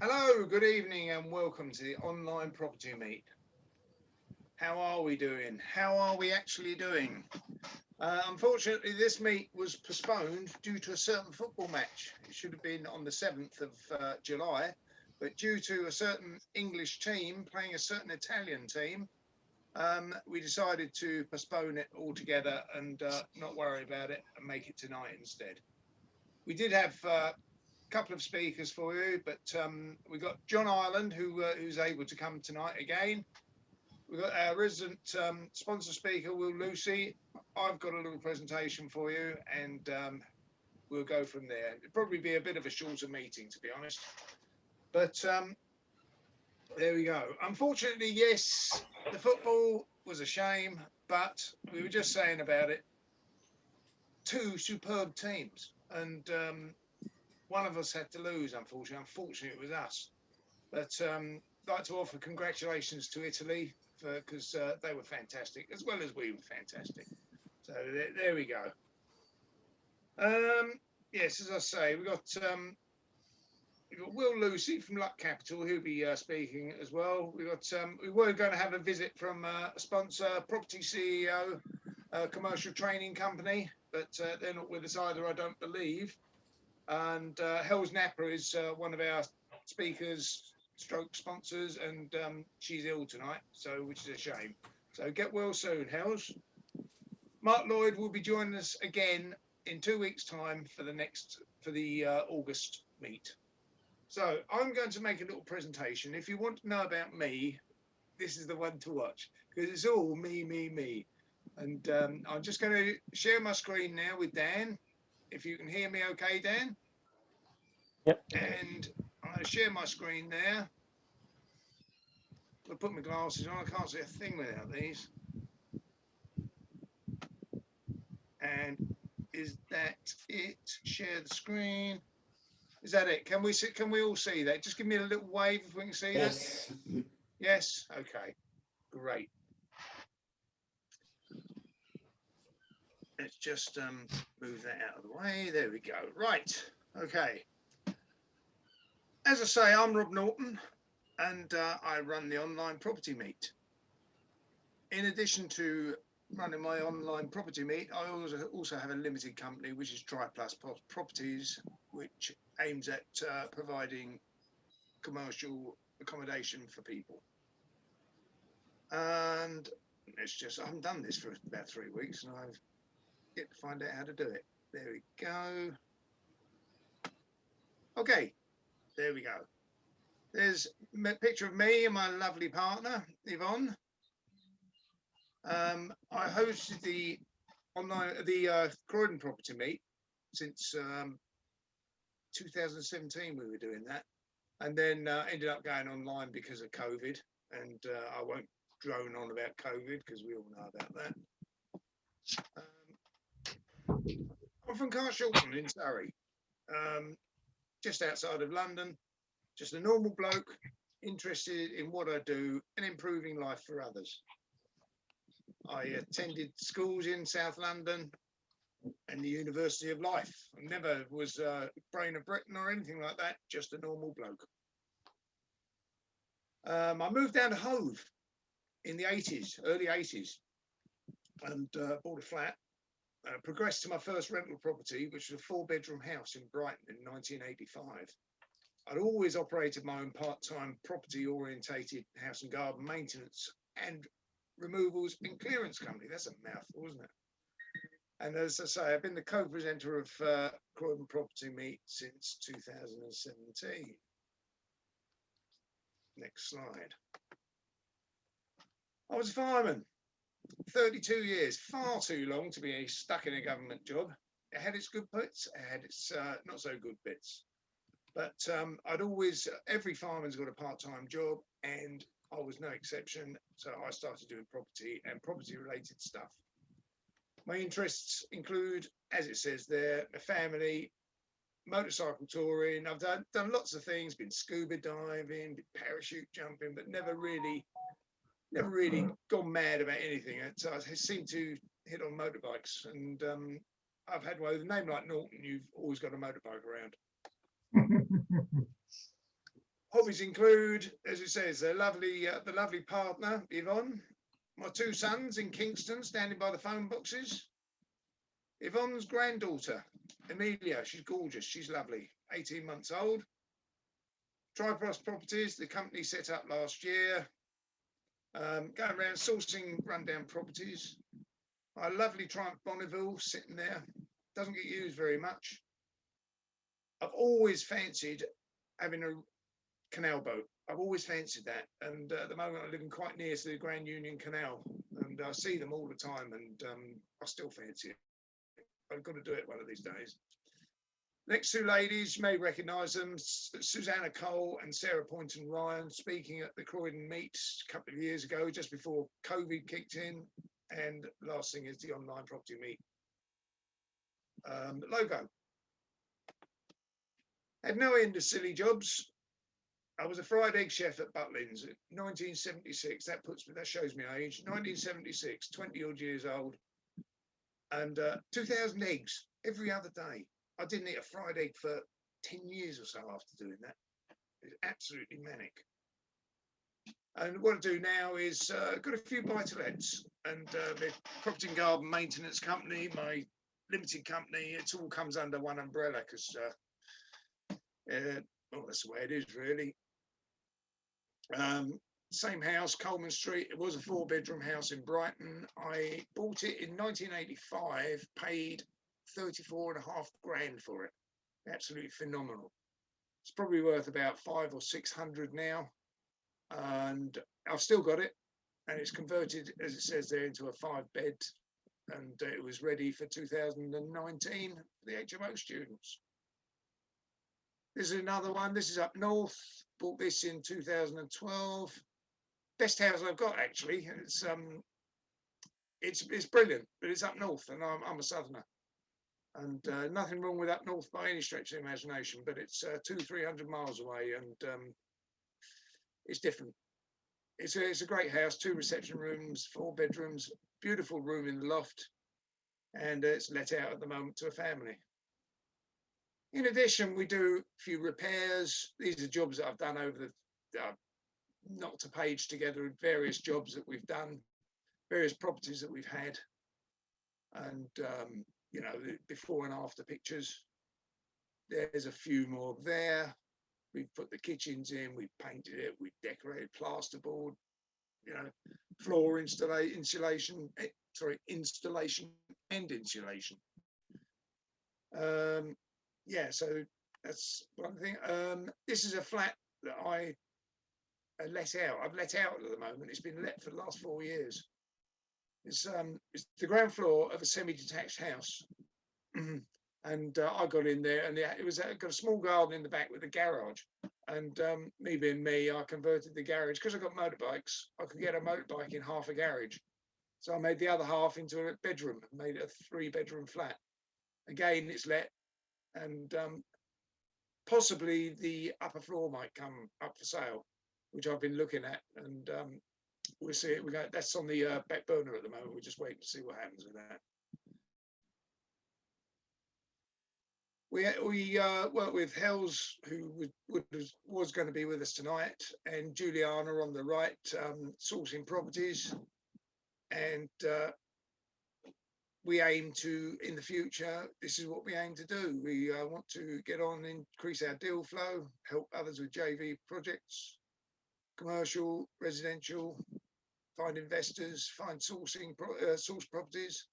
Hello, good evening and welcome to the online property meet. How are we doing? How are we actually doing? Unfortunately, this meet was postponed due to a certain football match. It should have been on the 7th of July, but due to a certain English team playing a certain Italian team, we decided to postpone it altogether and not worry about it and make it tonight instead. We did have couple of speakers for you, but we've got John Ireland who's able to come tonight again. We've got our resident sponsor speaker, Will Lucy. I've got a little presentation for you and we'll go from there. It'll probably be a bit of a shorter meeting, to be honest, but there we go. Unfortunately, yes, the football was a shame, but we were just saying about it, two superb teams, and one of us had to lose, unfortunately. Unfortunately, it was us. But I'd like to offer congratulations to Italy because they were fantastic, as well as we were fantastic. So there we go. Yes, as I say, we've got Will Lucy from Luck Capital, who'll be speaking as well. We were going to have a visit from a sponsor, property CEO, commercial training company, but they're not with us either, I don't believe. And Hell's Napper is one of our speakers stroke sponsors, and she's ill tonight, so which is a shame. So get well soon, Hells. Mark Lloyd will be joining us again in 2 weeks' time for the August meet. So I'm going to make a little presentation. If you want to know about me, this is the one to watch because it's all me. And I'm just going to share my screen now with Dan. If you can hear me okay, Dan? Yep. And I'm going to share my screen there. I'll put my glasses on. I can't see a thing without these. And is that it? Share the screen. Is that it? Can we all see that? Just give me a little wave if we can see that. Yes? Okay. Great. Let's just move that out of the way. There we go. Right. Okay. As I say, I'm Rob Norton, and I run the online property meet. In addition to running my online property meet, I also have a limited company, which is TriPlus Properties, which aims at providing commercial accommodation for people. And I haven't done this for about 3 weeks, and I've yet to find out how to do it. There we go. Okay, there we go. There's a picture of me and my lovely partner, Yvonne. I hosted the Croydon property meet since 2017. We were doing that, and then ended up going online because of COVID. And I won't drone on about COVID because we all know about that. I'm from Carshalton in Surrey, just outside of London. Just a normal bloke interested in what I do and improving life for others. I attended schools in South London and the University of Life. I never was Brain of Britain or anything like that, just a normal bloke. I moved down to Hove in the 80s, early 80s, and bought a flat. Progressed to my first rental property, which was a 4-bedroom house in Brighton in 1985. I'd always operated my own part-time property-orientated house and garden maintenance and removals and clearance company. That's a mouthful, isn't it? And as I say, I've been the co-presenter of Croydon Property Meet since 2017. Next slide. I was a fireman, 32 years, far too long to be stuck in a government job. It had its good bits, it had its not so good bits. But every fireman's got a part-time job, and I was no exception. So I started doing property and property-related stuff. My interests include, as it says there, a family, motorcycle touring. I've done lots of things, been scuba diving, been parachute jumping, but never really gone mad about anything. So I seem to hit on motorbikes, and I've had one with a name like Norton. You've always got a motorbike around. Hobbies include, as it says, the lovely partner, Yvonne, my two sons in Kingston standing by the phone boxes, Yvonne's granddaughter, Amelia, she's gorgeous, she's lovely, 18 months old. Tripros Properties, the company set up last year, going around sourcing rundown properties. My lovely Triumph Bonneville sitting there, doesn't get used very much. I've always fancied having a canal boat. I've always fancied that, and at the moment I'm living quite near to the Grand Union Canal, and I see them all the time, and I still fancy it. I've got to do it one of these days. Next two ladies, you may recognise them, Susanna Cole and Sarah Poynton Ryan, speaking at the Croydon Meet a couple of years ago, just before COVID kicked in. And the last thing is the online property meet logo. Had no end of silly jobs. I was a fried egg chef at Butlins in 1976. That shows me age. 1976, 20 odd years old, and 2,000 eggs every other day. I didn't eat a fried egg for 10 years or so after doing that. It's absolutely manic. And what I do now is got a few buy-to-lets, and the property and garden maintenance company, my limited company, it all comes under one umbrella because well, that's the way it is really. Same house, Coleman Street. It was a 4-bedroom house in Brighton. I bought it in 1985, paid 34.5 grand for it. Absolutely phenomenal. It's probably worth about 500 or 600 now, and I've still got it, and it's converted, as it says there, into a 5-bed, and it was ready for 2019 for the Hmo students. This is another one. This is up north. Bought this in 2012. Best house I've got, actually. It's brilliant, but it's up north, and I'm a southerner. And nothing wrong with up north by any stretch of the imagination, but it's 200-300 miles away, and it's different. It's a great house, 2 reception rooms, 4 bedrooms, beautiful room in the loft, and it's let out at the moment to a family. In addition, we do a few repairs. These are jobs that I've done over the, not to page together, various jobs that we've done, various properties that we've had, and you know, the before and after pictures. There's a few more there. We've put the kitchens in, we've painted it, we've decorated plasterboard, you know, floor installation and insulation. Yeah, so that's one thing. This is a flat that I let out. I've let out at the moment. It's been let for the last 4 years. It's the ground floor of a semi-detached house, and I got in there, and it was got a small garden in the back with a garage. And me being me, I converted the garage because I got motorbikes. I could get a motorbike in half a garage, so I made the other half into a bedroom, made it a 3-bedroom flat. Again, it's let, and possibly the upper floor might come up for sale, which I've been looking at, and we'll see it. That's on the back burner at the moment. We're just waiting to see what happens with that. We work with Hells, who was going to be with us tonight, and Juliana on the right, sourcing properties, and we aim to, in the future, this is what we aim to do. We want to get on, increase our deal flow, help others with JV projects, commercial, residential, find investors, find source properties.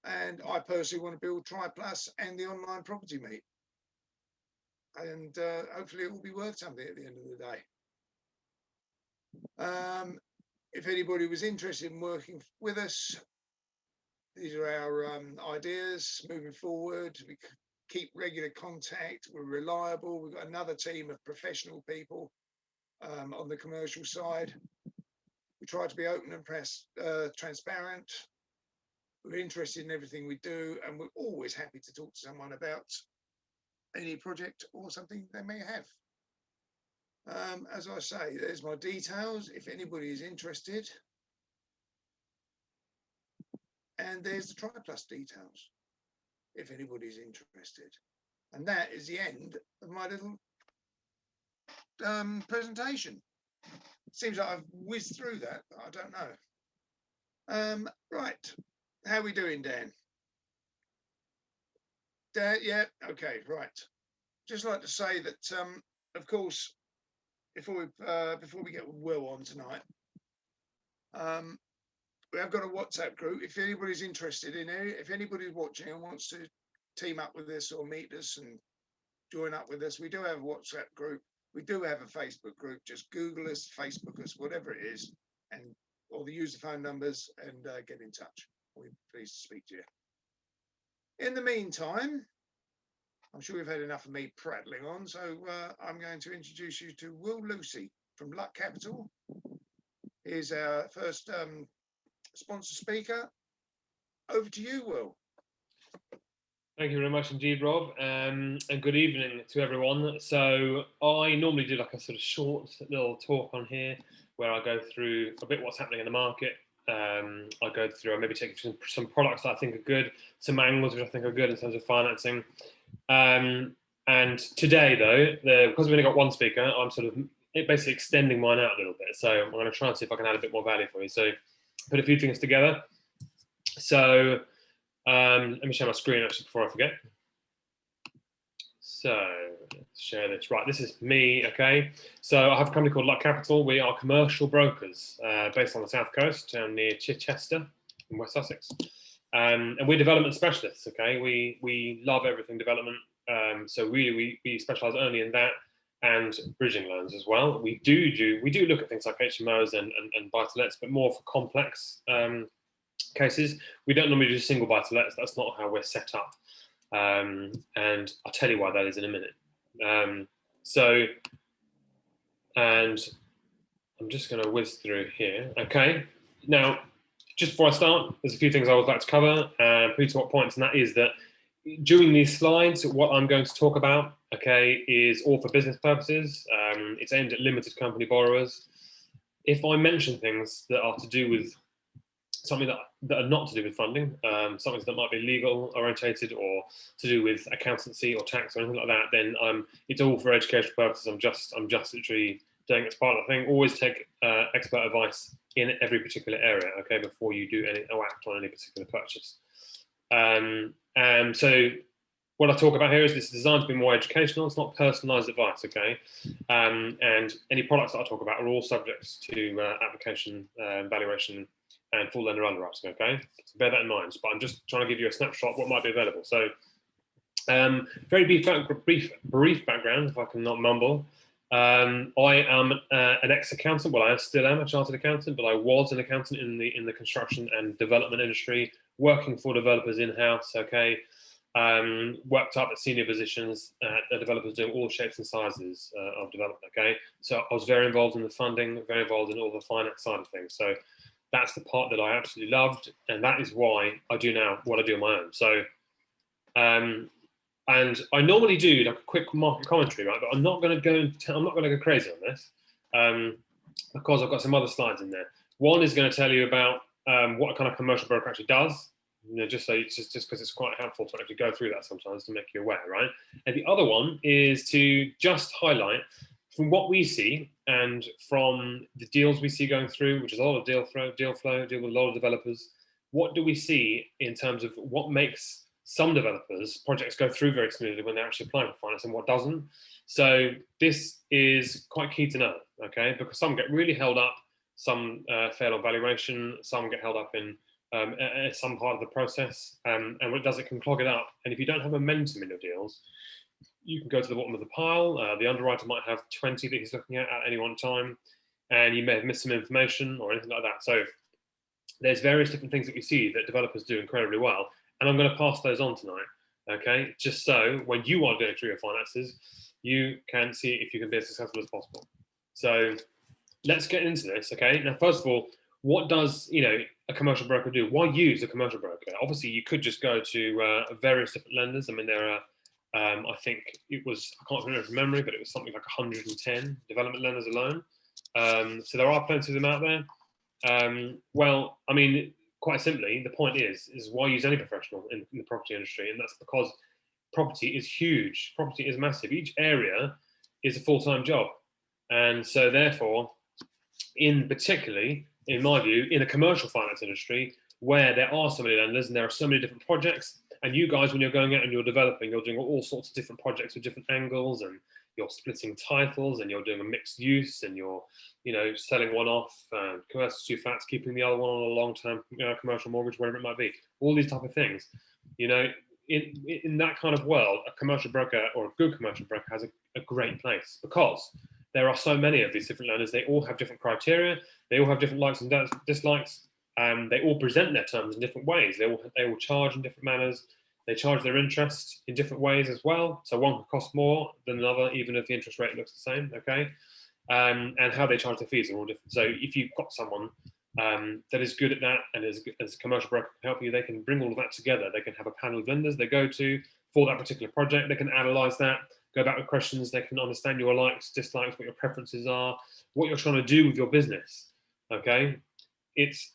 And I personally want to build TriPlus and the online property meet. And hopefully it will be worth something at the end of the day. If anybody was interested in working with us, these are our ideas moving forward. We keep regular contact. We're reliable. We've got another team of professional people on the commercial side. We try to be open and transparent. We're interested in everything we do, and we're always happy to talk to someone about any project or something they may have. As I say, there's my details if anybody is interested. And there's the TriPlus details, if anybody's interested. And that is the end of my little presentation. Seems like I've whizzed through that, but I don't know. Right, how are we doing, Dan? Dan, yeah, okay, right. Just like to say that, of course, before we get Will on tonight, we have got a WhatsApp group. If anybody's interested in it, if anybody's watching and wants to team up with us or meet us and join up with us, we do have a WhatsApp group. We do have a Facebook group. Just Google us, Facebook us, whatever it is, and or the user phone numbers, and get in touch. We're pleased to speak to you. In the meantime, I'm sure you've had enough of me prattling on, so I'm going to introduce you to Will Lucy from Luck Capital. Here's our first sponsor speaker. Over to you, Will. Thank you very much indeed, Rob, and good evening to everyone. So I normally do like a sort of short little talk on here where I go through a bit what's happening in the market. I go through, I maybe take some products that I think are good, some angles which I think are good in terms of financing. And today, though, because we've only got one speaker, I'm sort of basically extending mine out a little bit. So I'm going to try and see if I can add a bit more value for you. So put a few things together. So let me share my screen actually before I forget. So let's share this. Right, this is me, okay? So I have a company called Luck Capital. We are commercial brokers based on the South Coast down near Chichester in West Sussex. And we're development specialists, okay? We love everything development. So really we specialize only in that and bridging loans as well. We do look at things like HMOs and buy-to-lets, but more for complex cases. We don't normally do single buy-to-lets. That's not how we're set up. And I'll tell you why that is in a minute. And I'm just going to whiz through here. Okay. Now, just before I start, there's a few things I would like to cover, to what points, and that is that during these slides, what I'm going to talk about, okay, is all for business purposes. It's aimed at limited company borrowers. If I mention things that are to do with something that are not to do with funding, something that might be legal orientated or to do with accountancy or tax or anything like that, then it's all for educational purposes. I'm just literally doing it as part of the thing. Always take expert advice in every particular area, okay, before you do any or act on any particular purchase. So what I talk about here is this is designed to be more educational. It's not personalised advice, okay? And any products that I talk about are all subject to application, valuation, and full lender underwriting, okay? So bear that in mind. But I'm just trying to give you a snapshot of what might be available. So very brief background, if I can not mumble. I am an ex-accountant. Well, I still am a chartered accountant, but I was an accountant in the construction and development industry, working for developers in-house, okay? Worked up at senior positions at developers doing all shapes and sizes of development, okay? So I was very involved in the funding, very involved in all the finance side of things. So that's the part that I absolutely loved, and that is why I do now what I do on my own. So, and I normally do like a quick market commentary, right? But I'm not going to go crazy on this because I've got some other slides in there. One is going to tell you about what a kind of commercial broker actually does. You know, just because it's quite helpful to actually go through that sometimes to make you aware, right? And the other one is to just highlight from what we see and from the deals we see going through, which is a lot of deal flow, deal with a lot of developers. What do we see in terms of what makes some developers projects go through very smoothly when they're actually applying for finance and what doesn't? So this is quite key to know, okay? Because some get really held up, some fail on valuation, some get held up in some part of the process, and what it does, it can clog it up. And if you don't have momentum in your deals, you can go to the bottom of the pile. The underwriter might have 20 that he's looking at any one time, and you may have missed some information or anything like that. So there's various different things that we see that developers do incredibly well, and I'm going to pass those on tonight, okay? Just so when you are going through your finances, you can see if you can be as successful as possible. So let's get into this, okay? Now, first of all, what does a commercial broker do? Why use a commercial broker? Obviously, you could just go to various different lenders. I mean, there are I think it was, I can't remember from memory, but it was something like 110 development lenders alone. So there are plenty of them out there. Well, I mean, quite simply, the point is why use any professional in the property industry? And that's because property is huge. Property is massive. Each area is a full-time job. And so therefore, particularly, in my view, in the commercial finance industry, where there are so many lenders and there are so many different projects, and you guys, when you're going out and you're developing, you're doing all sorts of different projects with different angles, and you're splitting titles, and you're doing a mixed use, and you're, selling one off, converting two flats, keeping the other one on a long-term commercial mortgage, whatever it might be. All these type of things, in that kind of world, a commercial broker or a good commercial broker has a great place, because there are so many of these different lenders. They all have different criteria. They all have different likes and dislikes. They all present their terms in different ways. They all charge in different manners. They charge their interest in different ways as well. So one could cost more than another, even if the interest rate looks the same. Okay, and how they charge their fees are all different. So if you've got someone that is good at that, and as a commercial broker can help you, they can bring all of that together. They can have a panel of lenders they go to for that particular project. They can analyze that, go back with questions. They can understand your likes, dislikes, what your preferences are, what you're trying to do with your business. Okay, it's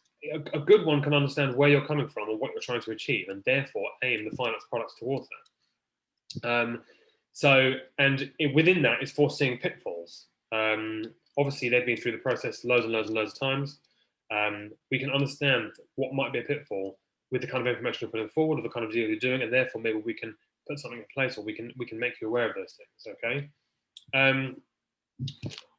a good one can understand where you're coming from and what you're trying to achieve, and therefore aim the finance products towards that. And within that is foreseeing pitfalls. Obviously, they've been through the process loads and loads and loads of times. We can understand what might be a pitfall with the kind of information you're putting forward, or the kind of deal you're doing, and therefore maybe we can put something in place, or we can make you aware of those things. Okay.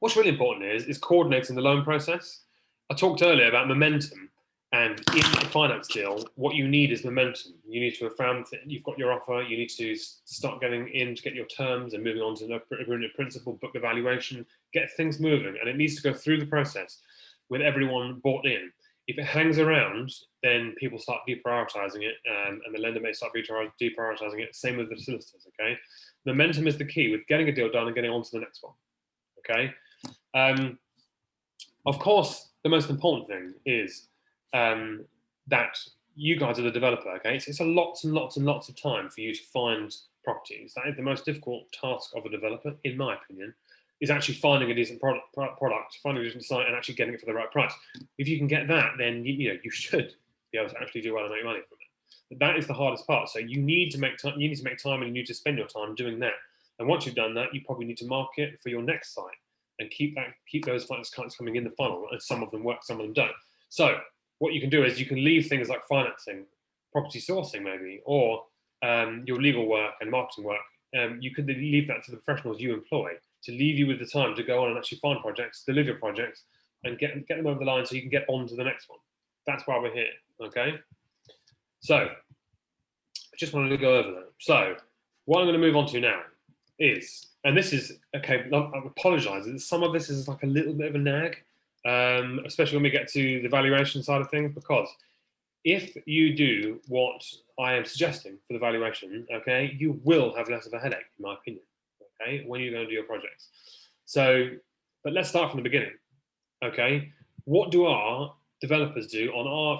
What's really important is coordinating the loan process. I talked earlier about momentum, and in the finance deal, what you need is momentum. You need to have found that you've got your offer. You need to start getting in to get your terms and moving on to agreement of principle, book the valuation, get things moving, and it needs to go through the process with everyone bought in. If it hangs around, then people start deprioritizing it, and the lender may start deprioritizing it. Same with the solicitors. Okay, momentum is the key with getting a deal done and getting on to the next one. Okay, of course, the most important thing is that you guys are the developer. Okay, it's a lots and lots and lots of time for you to find properties. That is the most difficult task of a developer, in my opinion, is actually finding a decent product, finding a decent site, and actually getting it for the right price. If you can get that, then you should be able to actually do well and make money from it. But that is the hardest part. So you need to make time. You need to make time, and you need to spend your time doing that. And once you've done that, you probably need to market for your next site and keep those finance clients coming in the funnel. And some of them work, some of them don't. So what you can do is you can leave things like financing, property sourcing maybe, or your legal work and marketing work. You could leave that to the professionals you employ to leave you with the time to go on and actually find projects, deliver projects, and get them over the line so you can get on to the next one. That's why we're here. Okay. So I just wanted to go over that. So what I'm going to move on to now is, and this is, okay, I apologize, some of this is like a little bit of a nag, especially when we get to the valuation side of things, because if you do what I am suggesting for the valuation, okay, you will have less of a headache, in my opinion, okay, when you're going to do your projects. So, but let's start from the beginning, okay? What do our developers do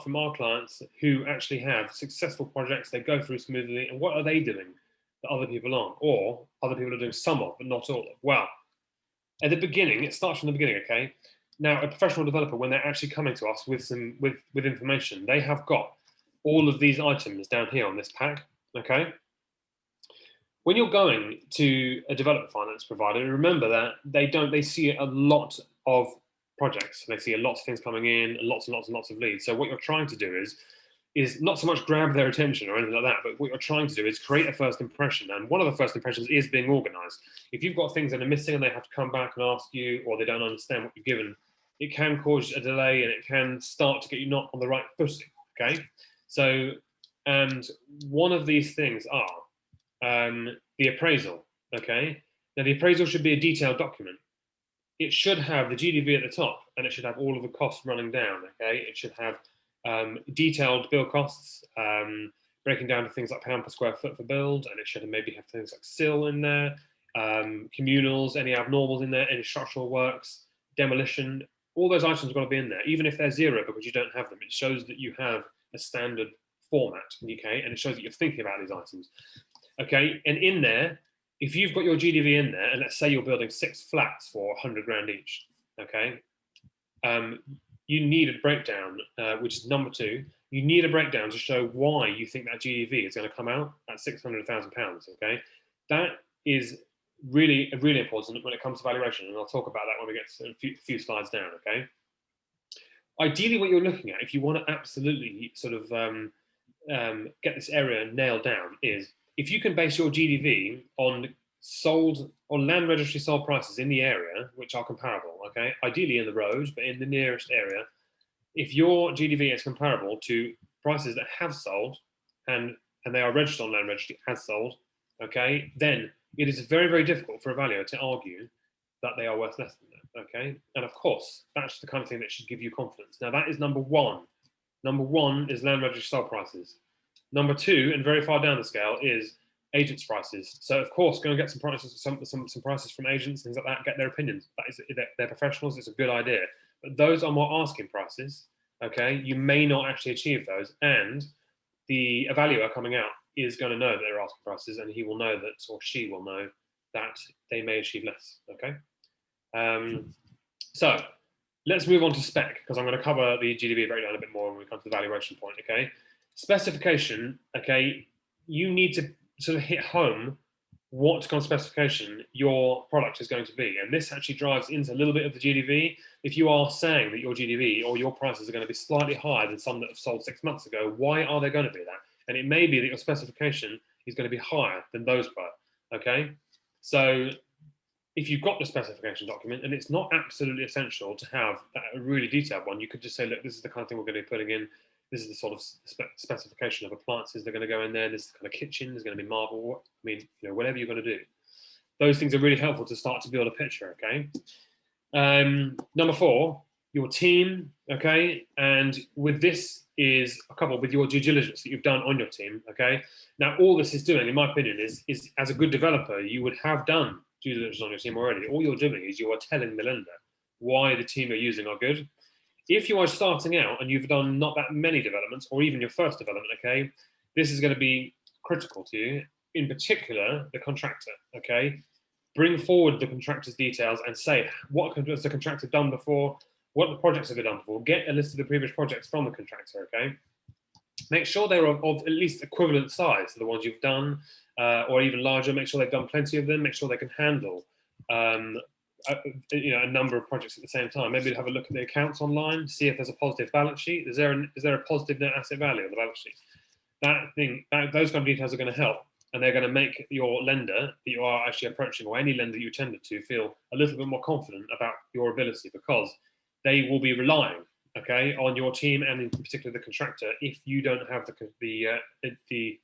from our clients who actually have successful projects, they go through smoothly, and what are they doing that other people aren't, or other people are doing some of, but not all of? Well, at the beginning, it starts from the beginning, okay? Now, a professional developer, when they're actually coming to us with information, they have got all of these items down here on this pack, okay? When you're going to a development finance provider, remember that they see a lot of projects. They see lots of things coming in, and lots and lots and lots of leads. So what you're trying to do is not so much grab their attention or anything like that, but what you're trying to do is create a first impression. And one of the first impressions is being organized. If you've got things that are missing and they have to come back and ask you, or they don't understand what you've given, it can cause a delay, and it can start to get you not on the right footing, okay? So, and one of these things are the appraisal, okay? Now, the appraisal should be a detailed document. It should have the GDV at the top, and it should have all of the costs running down, okay? It should have detailed bill costs, breaking down to things like pound per square foot for build, and it should maybe have things like sill in there, communals, any abnormals in there, any structural works, demolition. All those items are going to be in there, even if they're zero because you don't have them. It shows that you have a standard format, okay? And it shows that you're thinking about these items, okay? And in there, if you've got your GDV in there, and let's say you're building 6 flats for 100 grand each, okay? You need a breakdown, which is number 2. You need a breakdown to show why you think that GDV is going to come out at £600,000, okay? That is really important when it comes to valuation, and I'll talk about that when we get to a few slides down. Okay. Ideally, what you're looking at, if you want to absolutely sort of get this area nailed down, is if you can base your GDV on sold or land registry sold prices in the area which are comparable. Okay, ideally in the road, but in the nearest area, if your GDV is comparable to prices that have sold and they are registered on land registry as sold, okay, then it is very difficult for a valuer to argue that they are worth less than that. Okay, and of course that's the kind of thing that should give you confidence. Now that is number one. Number one is land registry sold prices. Number two, and very far down the scale, is agents' prices. So of course, go and get some prices, some prices from agents, things like that. Get their opinions. That is, they're professionals. It's a good idea. But those are more asking prices. Okay, you may not actually achieve those, and the evaluator coming out is going to know that they're asking prices, and he will know that, or she will know that they may achieve less. Okay, so let's move on to spec, because I'm going to cover the GDV breakdown a bit more when we come to the valuation point. Okay, specification. Okay, you need to sort of hit home what kind of specification your product is going to be, and this actually drives into a little bit of the GDV. If you are saying that your GDV or your prices are going to be slightly higher than some that have sold 6 months ago, why are they going to be that? And it may be that your specification is going to be higher than those were. Okay, so if you've got the specification document, and it's not absolutely essential to have a really detailed one, you could just say, look, this is the kind of thing we're going to be putting in. This is the sort of specification of appliances that are going to go in there. This is the kind of kitchen. There's going to be marble. I mean, whatever you're going to do. Those things are really helpful to start to build a picture, okay? Number four, your team, okay? And with this is a couple with your due diligence that you've done on your team, okay? Now, all this is doing, in my opinion, is as a good developer, you would have done due diligence on your team already. All you're doing is you are telling the lender why the team you're using are good. If you are starting out and you've done not that many developments, or even your first development, okay, this is going to be critical to you, in particular, the contractor, okay? Bring forward the contractor's details and say, what has the contractor done before? What the projects have they done before? Get a list of the previous projects from the contractor, okay? Make sure they're of at least equivalent size to the ones you've done, or even larger. Make sure they've done plenty of them. Make sure they can handle a number of projects at the same time. Maybe have a look at the accounts online, see if there's a positive balance sheet. Is there a positive net asset value on the balance sheet? Those kind of details are going to help, and they're going to make your lender that you are actually approaching, or any lender you tender to, feel a little bit more confident about your ability, because they will be relying, okay, on your team, and in particular the contractor, if you don't have the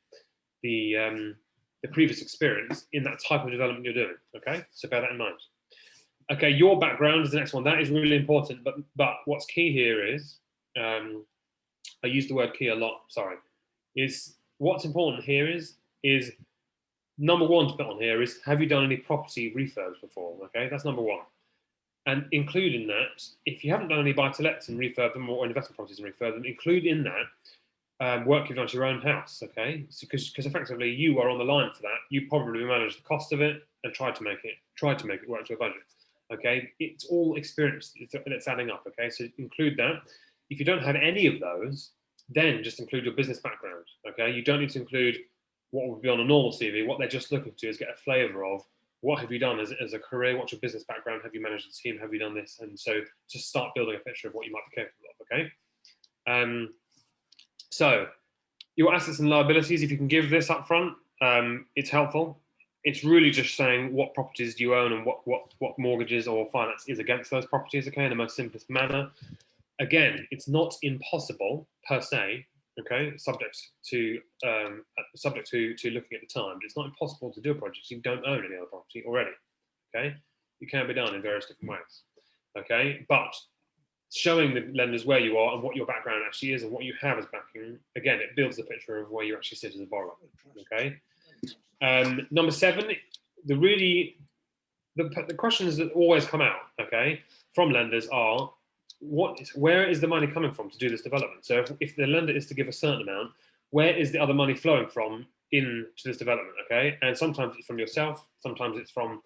previous experience in that type of development you're doing. Okay, so bear that in mind. Okay, your background is the next one. That is really important, but what's key here is, I use the word key a lot, sorry, is what's important here is number one to put on here is, have you done any property refurbs before? Okay, that's number one. And include in that, if you haven't done any buy-to-lets and refurb them, or investment properties and refurb them, include in that work you've done to your own house, okay? Because effectively you are on the line for that. You probably manage the cost of it and try to make it work to a budget, okay? It's all experience that's adding up, okay? So include that. If you don't have any of those, then just include your business background, okay? You don't need to include what would be on a normal CV. What they're just looking to is get a flavour of, what have you done as a career? What's your business background? Have you managed a team? Have you done this? And so just start building a picture of what you might be capable of, okay? So your assets and liabilities, if you can give this up front, it's helpful. It's really just saying what properties do you own and what mortgages or finance is against those properties, okay, in the most simplest manner. Again, it's not impossible per se, okay, subject to looking at the time. But it's not impossible to do a project if you don't own any other property already, okay? It can be done in various different ways, okay? But showing the lenders where you are and what your background actually is and what you have as backing, again, it builds the picture of where you actually sit as a borrower, okay? Number seven, the questions that always come out, okay, from lenders are, where is the money coming from to do this development? So if the lender is to give a certain amount, where is the other money flowing from into this development, okay? And sometimes it's from yourself, sometimes it's from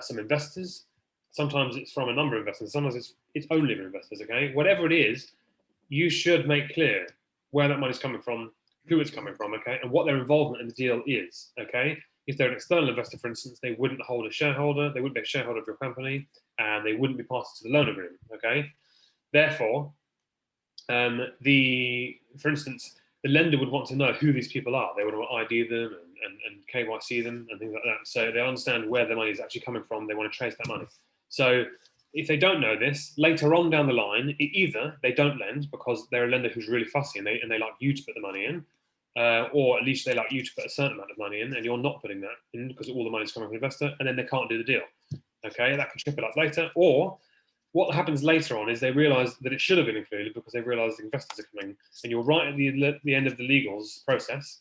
some investors, sometimes it's from a number of investors, sometimes it's only from investors, okay? Whatever it is, you should make clear where that money's coming from, who it's coming from, okay? And what their involvement in the deal is, okay? If they're an external investor, for instance, they wouldn't hold a shareholder, they wouldn't be a shareholder of your company, and they wouldn't be party to the loan agreement. Okay, therefore, for instance, the lender would want to know who these people are. They would want to ID them and KYC them and things like that. So they understand where the money is actually coming from. They want to trace that money. So if they don't know this, later on down the line, either they don't lend because they're a lender who's really fussy and they like you to put the money in, or at least they like you to put a certain amount of money in and you're not putting that in because all the money's coming from the investor, and then they can't do the deal. Okay, that could trip it up later. Or what happens later on is they realise that it should have been included because they realise the investors are coming, and you're right at the end of the legals process.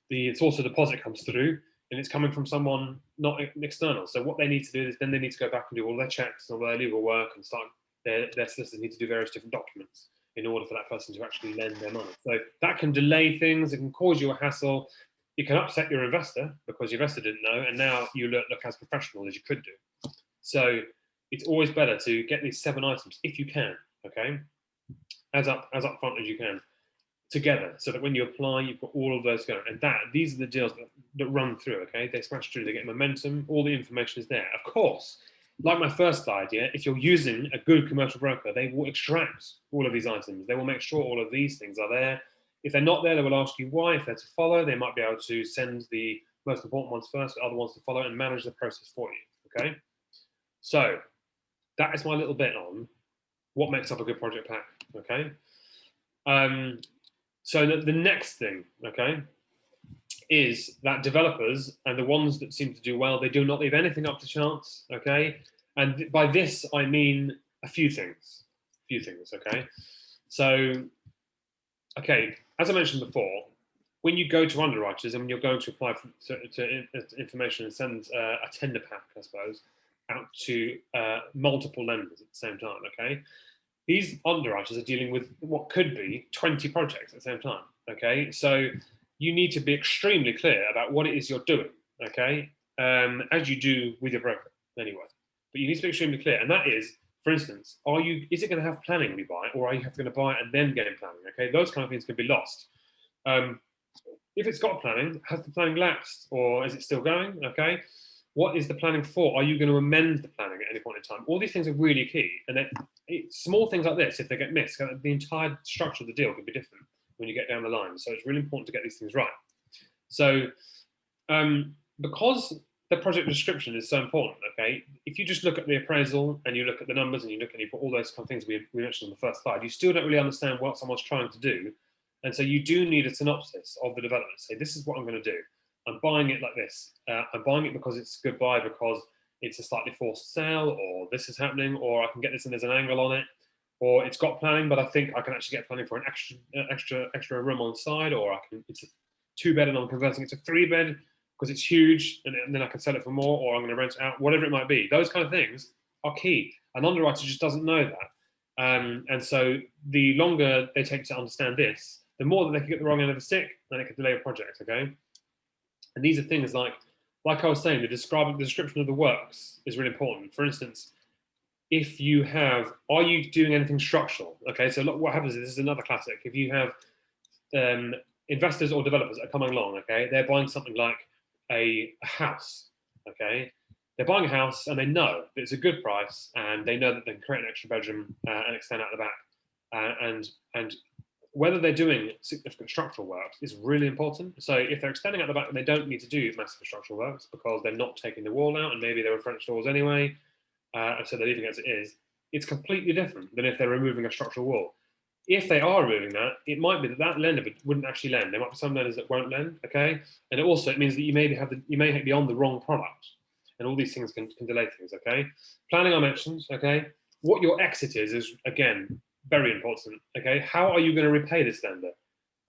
The source of deposit comes through, and it's coming from someone not external. So what they need to do is then they need to go back and do all their checks and all their legal work and start. Their solicitors need to do various different documents in order for that person to actually lend their money. So that can delay things. It can cause you a hassle. It can upset your investor because your investor didn't know, and now you look as professional as you could do. So it's always better to get these 7 items if you can, okay, as upfront as you can, together, so that when you apply, you've got all of those going. And these are the deals that run through, okay? They smash through, they get momentum, all the information is there. Of course, like my first slide, yeah, if you're using a good commercial broker, they will extract all of these items. They will make sure all of these things are there. If they're not there, they will ask you why. If they're to follow, they might be able to send the most important ones first, the other ones to follow, and manage the process for you, okay? So that is my little bit on what makes up a good project pack, okay? So the next thing, okay, is that developers and the ones that seem to do well, they do not leave anything up to chance, okay? And by this, I mean a few things, okay? So, okay, as I mentioned before, when you go to underwriters and when you're going to apply to information and send a tender pack, I suppose, out to multiple lenders at the same time, okay? These underwriters are dealing with what could be 20 projects at the same time, okay? So you need to be extremely clear about what it is you're doing, okay? As you do with your broker anyway. But you need to be extremely clear, and that is, for instance, is it going to have planning when you buy it, or are you going to buy it and then get planning, okay? Those kind of things can be lost. If it's got planning, has the planning lapsed, or is it still going, okay? What is the planning for? Are you going to amend the planning at any point in time? All these things are really key. And then small things like this, if they get missed, the entire structure of the deal could be different when you get down the line. So it's really important to get these things right. So because the project description is so important, okay, if you just look at the appraisal and you look at the numbers and you put all those kind of things we mentioned on the first slide, you still don't really understand what someone's trying to do. And so you do need a synopsis of the development. Say, this is what I'm going to do. I'm buying it like this. I'm buying it because it's a good buy, because it's a slightly forced sale, or this is happening, or I can get this and there's an angle on it, or it's got planning, but I think I can actually get planning for an extra room on side, or it's a 2-bed and I'm converting it to 3-bed because it's huge, and then I can sell it for more, or I'm going to rent it out, whatever it might be. Those kind of things are key. An underwriter just doesn't know that. And so the longer they take to understand this, the more that they can get the wrong end of the stick, and it can delay a project, okay? And these are things like I was saying, the description of the works is really important. For instance, if you have, are you doing anything structural? Okay, so look, what happens is, this is another classic. If you have investors or developers that are coming along, okay, they're buying something like a house, okay? They're buying a house and they know that it's a good price, and they know that they can create an extra bedroom and extend out the back. And whether they're doing significant structural works is really important. So if they're extending out the back, they don't need to do massive structural works because they're not taking the wall out, and maybe there were French doors anyway, so they're leaving it as it is. It's completely different than if they're removing a structural wall. If they are removing that, it might be that lender wouldn't actually lend. There might be some lenders that won't lend, okay? And it means that you may be on the wrong product, and all these things can delay things, okay? Planning I mentioned, okay? What your exit is again, very important, okay? How are you going to repay this lender?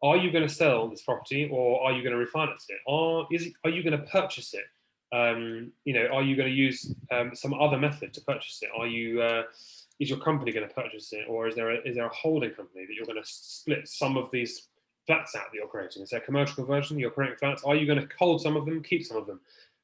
Are you going to sell this property, or are you going to refinance it? Are you going to purchase it? Are you going to use some other method to purchase it? Is your company going to purchase it, or is there a holding company that you're going to split some of these flats out that you're creating? Is there a commercial conversion? You're creating flats. Are you going to hold some of them, keep some of them?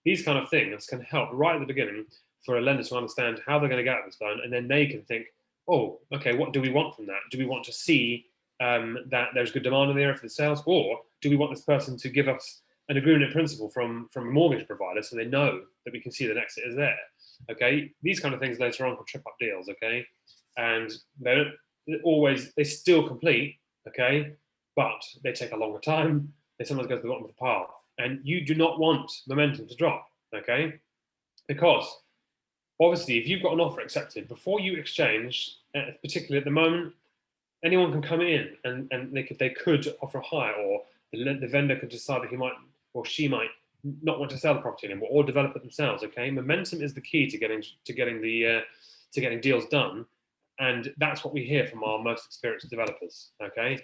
These kind of things can help right at the beginning for a lender to understand how they're going to get out of this loan, and then they can think, oh, okay, what do we want from that? Do we want to see that there's good demand in the area for the sales, or do we want this person to give us an agreement in principle from a mortgage provider, so they know that we can see the exit is there. Okay, these kind of things later on can trip up deals. Okay, and they don't always, they still complete. Okay, but they take a longer time. They sometimes go to the bottom of the pile, and you do not want momentum to drop. Okay, because obviously, if you've got an offer accepted before you exchange, particularly at the moment, anyone can come in and they could offer higher, or the vendor could decide that he might or she might not want to sell the property anymore, or develop it themselves. Okay, momentum is the key to getting deals done, and that's what we hear from our most experienced developers. Okay,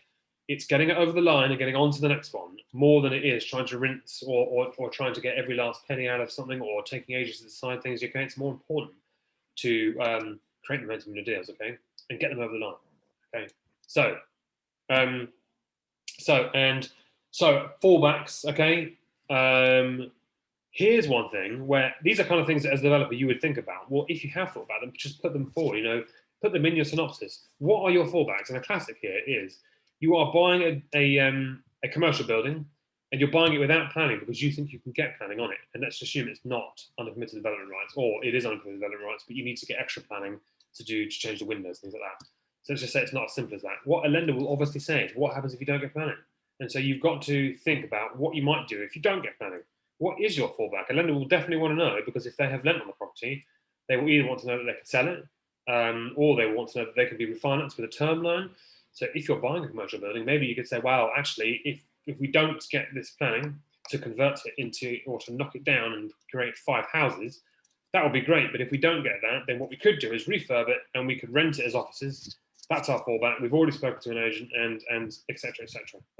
it's getting it over the line and getting on to the next one more than it is trying to rinse or trying to get every last penny out of something, or taking ages to decide things. Okay, it's more important to create momentum in your deals. Okay, and get them over the line. Okay, so fallbacks. Okay, here's one thing where these are kind of things that as a developer you would think about. Well, if you have thought about them, just put them forward. Put them in your synopsis. What are your fallbacks? And a classic here is you are buying a commercial building, and you're buying it without planning because you think you can get planning on it. And let's assume it's not under permitted development rights, or it is under permitted development rights, but you need to get extra planning to change the windows, things like that. So let's just say it's not as simple as that. What a lender will obviously say is, what happens if you don't get planning? And so you've got to think about what you might do if you don't get planning. What is your fallback? A lender will definitely want to know, because if they have lent on the property, they will either want to know that they can sell it, or they want to know that they can be refinanced with a term loan. So if you're buying a commercial building, maybe you could say, well, actually, if we don't get this planning to convert it into, or to knock it down and create 5 houses, that would be great. But if we don't get that, then what we could do is refurb it, and we could rent it as offices. That's our fallback. We've already spoken to an agent, and et cetera,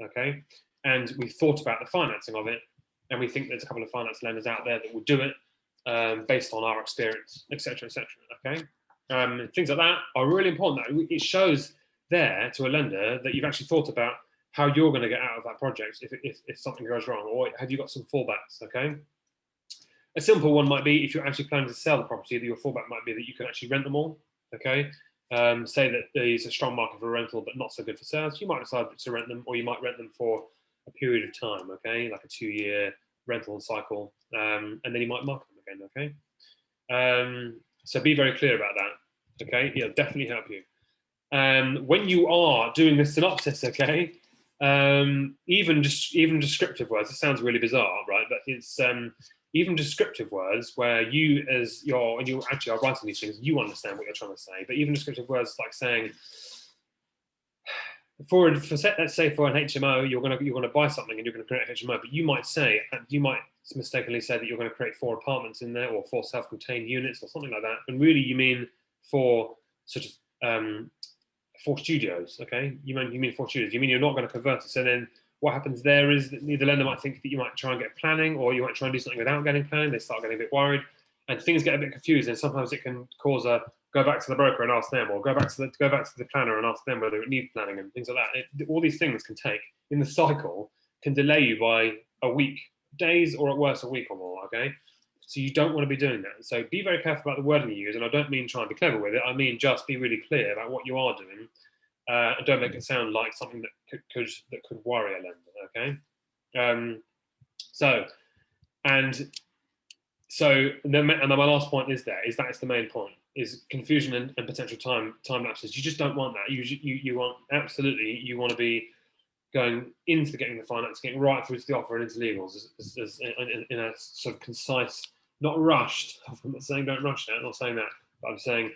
okay? And we've thought about the financing of it, and we think there's a couple of finance lenders out there that will do it based on our experience, et cetera, okay? Things like that are really important. It shows there to a lender that you've actually thought about how you're going to get out of that project if something goes wrong, or have you got some fallbacks, okay? A simple one might be, if you're actually planning to sell the property, that your fallback might be that you can actually rent them all, okay? Say that there's a strong market for rental, but not so good for sales, you might decide to rent them, or you might rent them for a period of time, okay? Like a 2-year rental cycle, and then you might market them again, okay? So be very clear about that, okay? It'll definitely help you. When you are doing this synopsis, okay, even descriptive words, it sounds really bizarre, right? But it's even descriptive words where you actually are writing these things, you understand what you're trying to say. But even descriptive words like saying, let's say for an HMO, you're gonna buy something and you're gonna create a HMO, but you might mistakenly say that you're going to create 4 apartments in there, or 4 self-contained units, or something like that. And really, you mean 4 sort of 4 studios, okay? You mean 4 studios. You mean you're not going to convert it. So then what happens there is that the lender might think that you might try and get planning, or you might try and do something without getting planning. They start getting a bit worried, and things get a bit confused. And sometimes it can cause go back to the broker and ask them, or go back to the planner and ask them whether it needs planning, and things like that. All these things can take, in the cycle, can delay you by a week, days, or at worst a week or more, okay? So you don't want to be doing that. So be very careful about the wording you use, and I don't mean try and be clever with it. I mean just be really clear about what you are doing, and don't make it sound like something that could worry a lender, okay? And then my last point is that's the main point, is confusion and potential time lapses. You just don't want that. You want to be going into getting the finance, getting right through to the offer and into legals in a sort of concise, not rushed. I'm not saying don't rush it, I'm not saying that, but I'm saying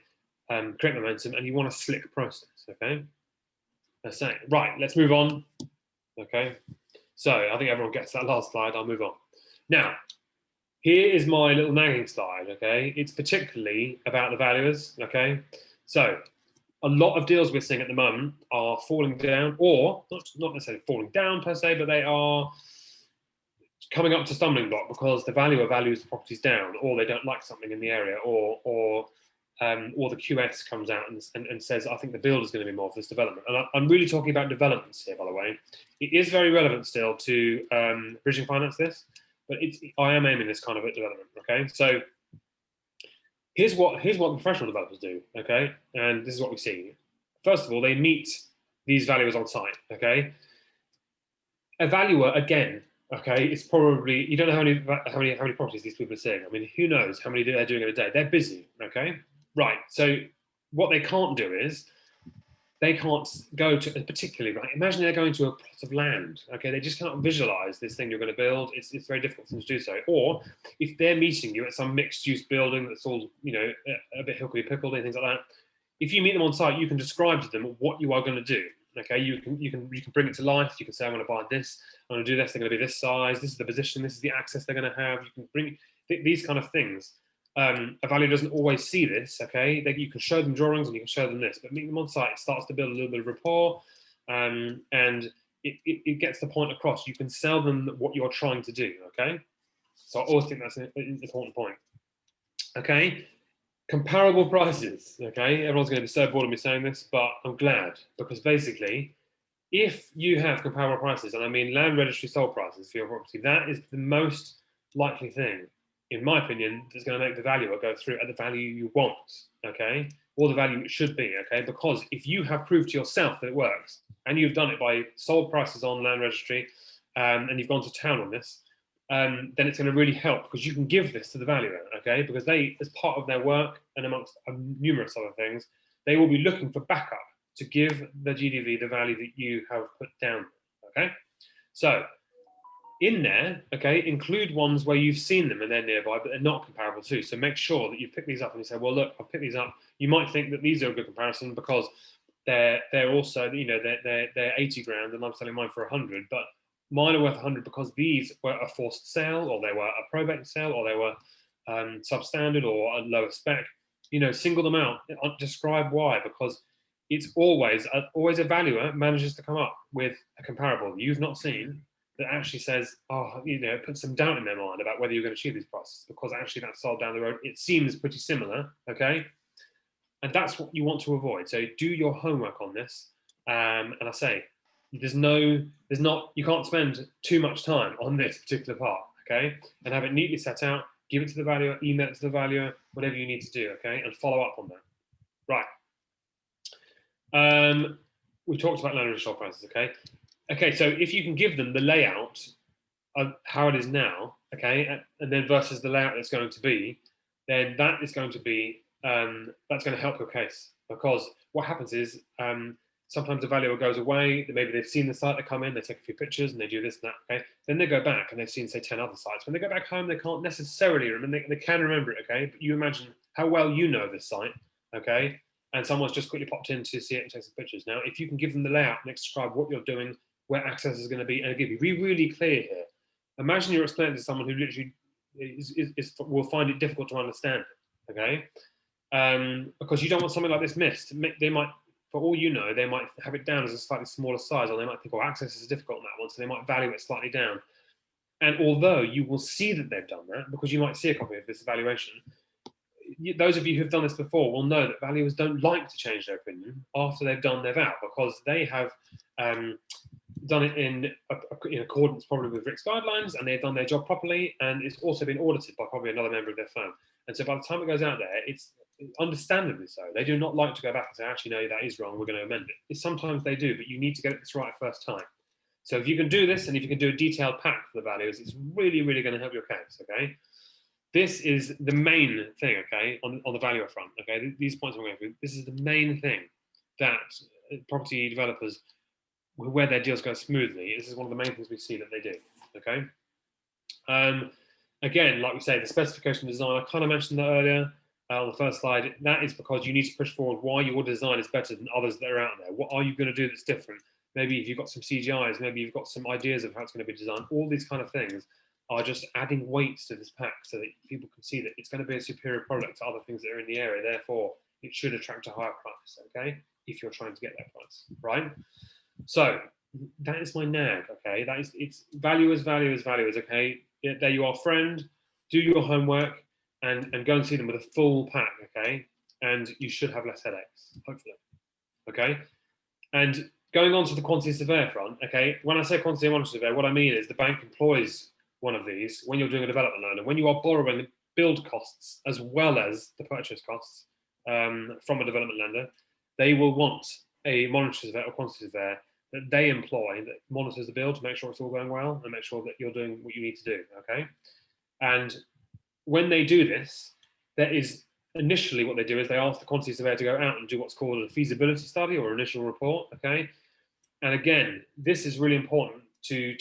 create momentum, and you want a slick process, okay? Let's say, right, let's move on, okay? So I think everyone gets that last slide, I'll move on. Now, here is my little nagging slide, okay? It's particularly about the valuers, okay? So a lot of deals we're seeing at the moment are falling down, or not necessarily falling down per se, but they are coming up to stumbling block because the valuer values the properties down, or they don't like something in the area, or the QS comes out and says, I think the build is going to be more for this development. And I'm really talking about developments here, by the way. It is very relevant still to bridging finance this, but I am aiming this kind of at development, okay? So here's what professional developers do, okay? And this is what we see. First of all, they meet these valuers on site, okay? A valuer, again, okay, it's probably, you don't know how many properties these people are seeing. I mean, who knows how many they're doing in a day? They're busy, okay? Right. So what they can't do is they can't go to, particularly, right? Imagine they're going to a plot of land, okay? They just cannot visualize this thing you're going to build. It's very difficult for them to do so. Or if they're meeting you at some mixed-use building that's all, you know, a bit hickory-pickled and things like that, if you meet them on site, you can describe to them what you are going to do. Okay, you can bring it to life. You can say, I'm going to buy this, I'm going to do this, they're going to be this size, this is the position, this is the access they're going to have. You can bring these kind of things. A valuer doesn't always see this, okay? You can show them drawings and you can show them this, but meeting them on site, it starts to build a little bit of rapport, and it gets the point across. You can sell them what you're trying to do, okay? So I always think that's an important point. Okay, comparable prices, okay? Everyone's going to be so bored of me saying this, but I'm glad, because basically, if you have comparable prices, and I mean land registry sold prices for your property, that is the most likely thing, in my opinion, that's going to make the valuer go through at the value you want, okay? Or the value it should be, okay? Because if you have proved to yourself that it works, and you've done it by sold prices on land registry, and you've gone to town on this, then it's going to really help, because you can give this to the valuer, okay? Because they, as part of their work and amongst numerous other things, they will be looking for backup to give the GDV the value that you have put down, okay? So in there, okay, include ones where you've seen them and they're nearby, but they're not comparable too. So make sure that you pick these up and you say, well, look, I've picked these up. You might think that these are a good comparison because they're also, you know, they're 80 grand and I'm selling mine for 100, but mine are worth 100 because these were a forced sale, or they were a probate sale, or they were substandard or a lower spec. You know, single them out, describe why, because it's always a valuer manages to come up with a comparable you've not seen that actually says, oh, you know, put some doubt in their mind about whether you're going to achieve these prices, because actually that's sold down the road. It seems pretty similar, okay? And that's what you want to avoid. So do your homework on this. And I say, you can't spend too much time on this particular part, okay? And have it neatly set out, give it to the valuer, email it to the valuer, whatever you need to do, okay? And follow up on that. Right. We talked about land registry prices, okay? Okay, so if you can give them the layout of how it is now, okay, and then versus the layout it's going to be, then that is going to be, that's going to help your case. Because what happens is, sometimes the valuer goes away, maybe they've seen the site, they come in, they take a few pictures and they do this and that, okay? Then they go back and they've seen, say, 10 other sites. When they go back home, they can't necessarily remember, they can remember it, okay? But you imagine how well you know this site, okay? And someone's just quickly popped in to see it and take some pictures. Now, if you can give them the layout and describe what you're doing, where access is going to be, and again, be really clear here. Imagine you're explaining to someone who literally will find it difficult to understand, okay? Because you don't want something like this missed. They might, for all you know, they might have it down as a slightly smaller size, or they might think, oh, access is difficult on that one, so they might value it slightly down. And although you will see that they've done that, because you might see a copy of this evaluation, those of you who've done this before will know that valuers don't like to change their opinion after they've done their vow, because they have done it in accordance probably with RICS guidelines, and they've done their job properly, and it's also been audited by probably another member of their firm. And so by the time it goes out there, it's understandably so. They do not like to go back and say, actually, no, that is wrong, we're going to amend it. Sometimes they do, but you need to get this right first time. So if you can do this, and if you can do a detailed pack for the valuers, it's really, really going to help your case, okay? This is the main thing, okay, on the valuer front, okay? These points I'm going through, this is the main thing that property developers, where their deals go smoothly, this is one of the main things we see that they do, okay? Again, like we say, the specification design, I kind of mentioned that earlier on the first slide. That is because you need to push forward why your design is better than others that are out there. What are you going to do that's different? Maybe if you've got some CGIs, maybe you've got some ideas of how it's going to be designed. All these kind of things are just adding weights to this pack so that people can see that it's going to be a superior product to other things that are in the area. Therefore, it should attract a higher price, okay, if you're trying to get that price, right? So that is my nag, okay? It's valuers, okay? There you are, friend. Do your homework and go and see them with a full pack, okay? And you should have less headaches, hopefully, okay? And going on to the quantity surveyor front, okay? When I say quantity monitoring surveyor, what I mean is the bank employs one of these when you're doing a development loan, and when you are borrowing the build costs as well as the purchase costs from a development lender, they will want a monitoring surveyor or quantity surveyor that they employ that monitors the build to make sure it's all going well and make sure that you're doing what you need to do, okay? And when they do this, there is initially what they do is they ask the quantity surveyor to go out and do what's called a feasibility study or initial report, okay? And again, this is really important to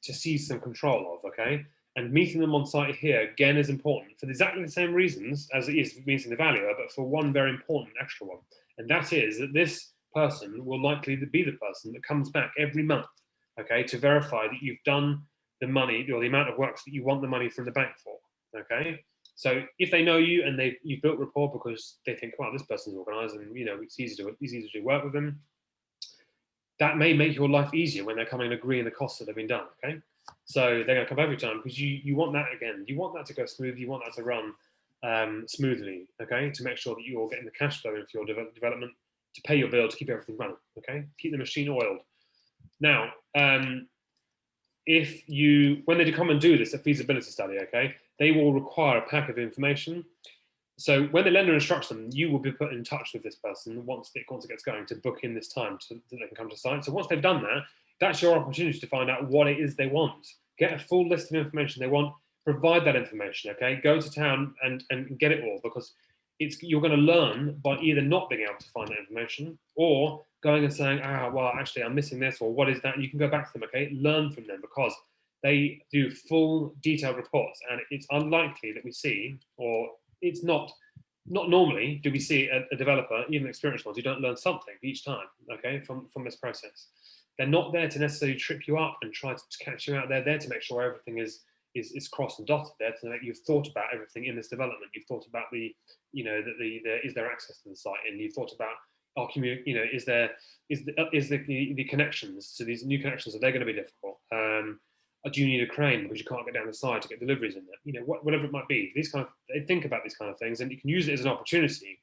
seize some control of, okay? And meeting them on site here, again, is important for exactly the same reasons as it is meeting the valuer, but for one very important extra one. And that is that this person will likely be the person that comes back every month, okay, to verify that you've done the money or the amount of works that you want the money from the bank for, okay? So if they know you and you've built rapport because they think, wow, this person's organised and, you know, it's easy to do work with them, that may make your life easier when they're coming and agreeing the costs that have been done, okay? So they're going to come every time because you want that, again, you want that to go smooth, you want that to run smoothly, okay? To make sure that you're getting the cash flow in for your development, to pay your bill, to keep everything running, okay? Keep the machine oiled. Now, when they come and do this, a feasibility study, okay, they will require a pack of information. So when the lender instructs them, you will be put in touch with this person once it gets going to book in this time so that they can come to site. So once they've done that, that's your opportunity to find out what it is they want. Get a full list of information they want, provide that information, okay? Go to town and get it all, because you're going to learn by either not being able to find that information or going and saying, well, actually, I'm missing this, or what is that? And you can go back to them, okay? Learn from them, because they do full detailed reports, and it's unlikely that we see, or it's not normally do we see a developer, even experienced ones, who don't learn something each time, okay, from this process. They're not there to necessarily trip you up and try to catch you out. They're there to make sure everything is crossed and dotted. There to make you've thought about everything in this development. You've thought about is there access to the site, and you've thought about our community. You know, is the connections, so these new connections, are they going to be difficult? Do you need a crane because you can't get down the side to get deliveries in there? You know, whatever it might be. They think about these kind of things, and you can use it as an opportunity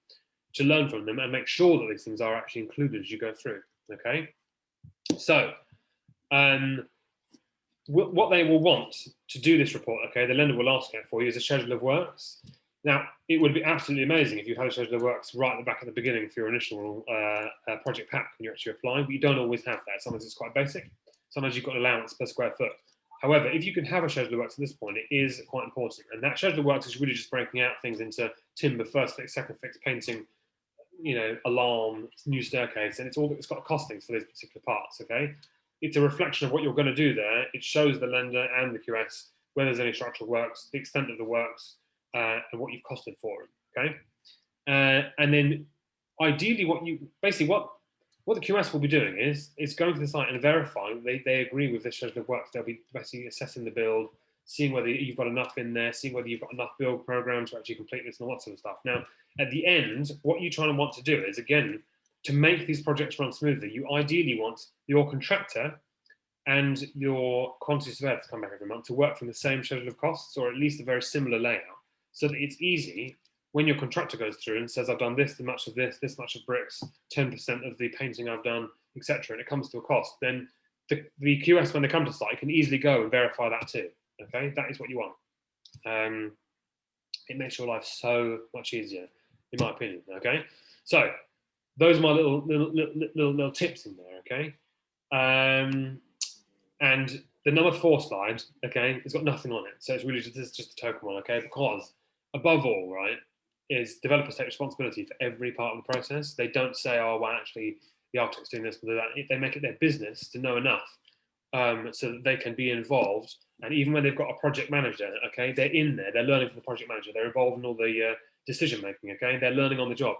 to learn from them and make sure that these things are actually included as you go through. Okay, so what they will want to do this report, okay, the lender will ask it for you, is a schedule of works. Now, it would be absolutely amazing if you had a schedule of works right at the back at the beginning for your initial project pack when you're actually applying, but you don't always have that. Sometimes it's quite basic. Sometimes you've got an allowance per square foot. However, if you can have a schedule of works at this point, it is quite important. And that schedule of works is really just breaking out things into timber, first fix, second fix, painting, you know, alarm, new staircase, and it's got costings for those particular parts, okay? It's a reflection of what you're going to do there. It shows the lender and the QS where there's any structural works, the extent of the works, and what you've costed for them, okay? And then ideally what the QS will be doing is going to the site and verifying they agree with this schedule of works. They'll be basically assessing the build, seeing whether you've got enough in there, seeing whether you've got enough build programs to actually complete this and all that sort of stuff. Now, at the end, what you try and want to do is, again, to make these projects run smoothly, you ideally want your contractor and your quantity surveyor to come back every month to work from the same schedule of costs, or at least a very similar layout, so that it's easy when your contractor goes through and says, I've done this much of this much of bricks, 10% of the painting I've done, etc., and it comes to a cost, then the QS, when they come to site, can easily go and verify that too. Okay, that is what you want. It makes your life so much easier, in my opinion. Okay, so those are my little tips in there. Okay, and the number 4 slide, okay, it's got nothing on it, so it's really just a token one. Okay, because above all, right, is developers take responsibility for every part of the process. They don't say, oh, well, actually, the architect's doing this, but they make it their business to know enough so that they can be involved. And even when they've got a project manager, okay, they're in there, they're learning from the project manager, they're involved in all the decision making, okay, they're learning on the job.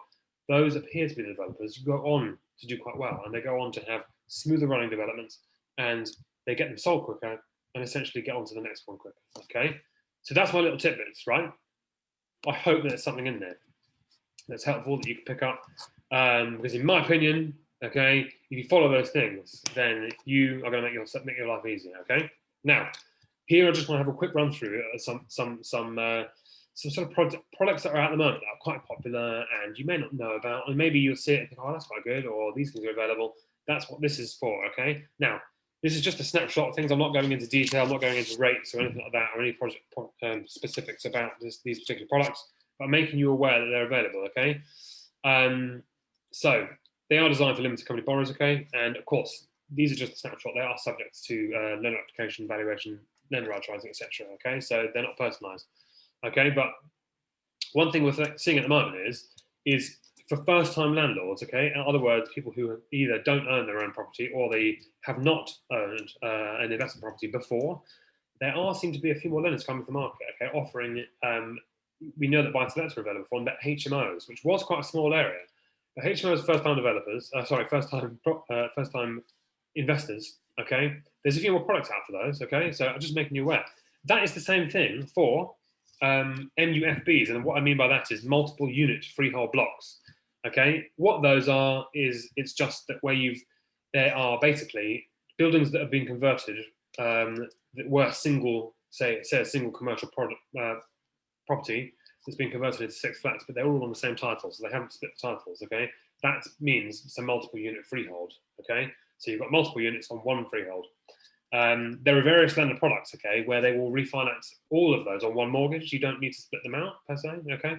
Those appear to be the developers who go on to do quite well, and they go on to have smoother running developments, and they get them sold quicker and essentially get on to the next one quicker, okay? So that's my little tidbits, right? I hope that there's something in there that's helpful that you can pick up, because in my opinion, okay, if you follow those things, then you are going to make your life easier, okay? Now, here I just want to have a quick run through some sort of products that are at the moment that are quite popular and you may not know about, and maybe you'll see it and think, oh, that's quite good, or these things are available. That's what this is for, okay? Now, this is just a snapshot of things. I'm not going into detail, I'm not going into rates or anything like that, or any project specifics about these particular products, but I'm making you aware that they're available, okay? So they are designed for limited company borrowers, okay? And of course, these are just a snapshot. They are subject to loan application, valuation, lender advertising, etc. Okay, so they're not personalised. Okay, but one thing we're seeing at the moment is for first-time landlords. Okay, in other words, people who either don't own their own property or they have not owned an investment property before. There seem to be a few more lenders coming to the market. Okay, offering. We know that buy-to-lets are available from, but HMOs, which was quite a small area. But HMOs, first-time developers, first-time investors. Okay, there's a few more products out for those. Okay, so I'm just making you aware. That is the same thing for MUFBs, and what I mean by that is multiple unit freehold blocks. Okay, what those are is it's just that there are basically buildings that have been converted that were single, say a single commercial property that's been converted into 6 flats, but they're all on the same title, so they haven't split the titles. Okay, that means it's a multiple unit freehold. Okay, so you've got multiple units on one freehold. There are various lender products, okay, where they will refinance all of those on one mortgage. You don't need to split them out per se, okay,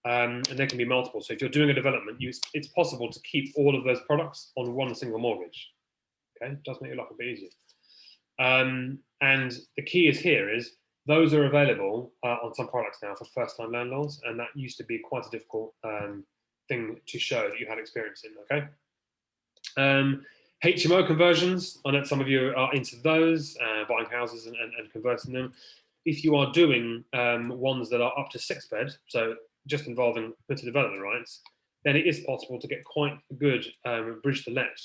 and there can be multiple. So if you're doing a development, it's possible to keep all of those products on one single mortgage. Okay, it does make your life a bit easier. And the key is those are available on some products now for first-time landlords, and that used to be quite a difficult thing to show that you had experience in. Okay. HMO conversions, I know some of you are into those, buying houses and converting them. If you are doing ones that are up to 6 bed, so just involving bit of development rights, then it is possible to get quite good bridge to let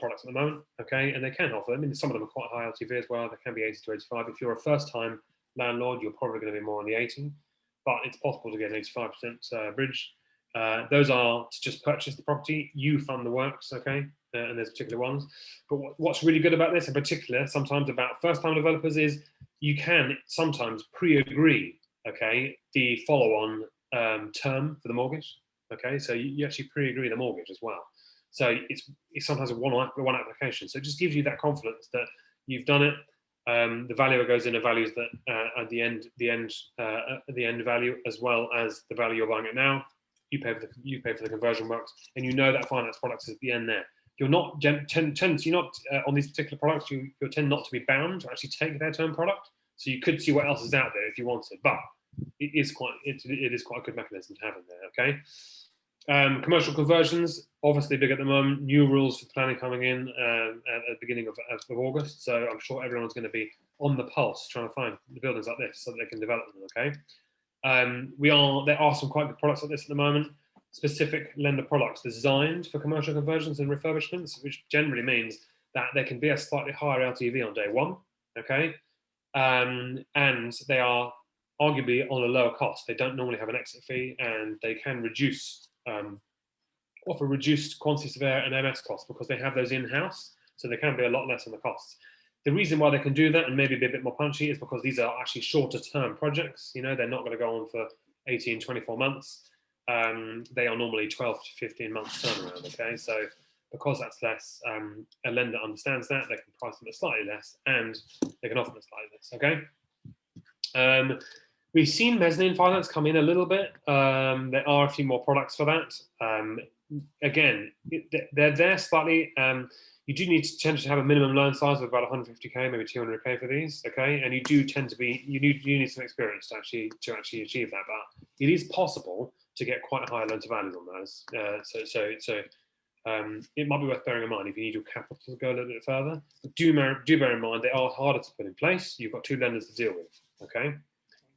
products at the moment, okay, and they can offer. I mean, some of them are quite high LTV as well. They can be 80 to 85. If you're a first-time landlord, you're probably going to be more on the 80, but it's possible to get an 85% bridge. Those are to just purchase the property, you fund the works, okay, and there's particular ones. But what's really good about this, in particular, sometimes about first-time developers, is you can sometimes pre-agree, okay, the follow-on term for the mortgage, okay, so you actually pre-agree the mortgage as well. So it's sometimes a one application. So it just gives you that confidence that you've done it. The valuer goes in and values that at the end value, as well as the value you're buying it now. You pay for the conversion works, and you know that finance product is at the end there. You're not on these particular products. You tend not to be bound to actually take their term product. So you could see what else is out there if you wanted, but it is quite a good mechanism to have in there. Okay. Commercial conversions, obviously big at the moment. New rules for planning coming in at the beginning of August. So I'm sure everyone's going to be on the pulse trying to find the buildings like this so that they can develop them. Okay. There are some quite good products like this at the moment. Specific lender products designed for commercial conversions and refurbishments, which generally means that there can be a slightly higher LTV on day one. Okay. And they are arguably on a lower cost. They don't normally have an exit fee, and they can offer reduced quantity surveyor and MS costs because they have those in-house, so they can be a lot less on the costs. The reason why they can do that and maybe be a bit more punchy is because these are actually shorter term projects. You know, they're not going to go on for 18, 24 months. They are normally 12 to 15 months turnaround, okay? So because that's less, a lender understands that, they can price them at slightly less, and they can offer them slightly less, okay? We've seen mezzanine finance come in a little bit. There are a few more products for that. Again, they're there slightly. You do need to tend to have a minimum loan size of about 150k, maybe 200k for these. Okay, and you do tend to be you need some experience to actually achieve that. But it is possible to get quite high loan to values on those. It might be worth bearing in mind if you need your capital to go a little bit further. But do bear in mind they are harder to put in place. You've got 2 lenders to deal with. Okay.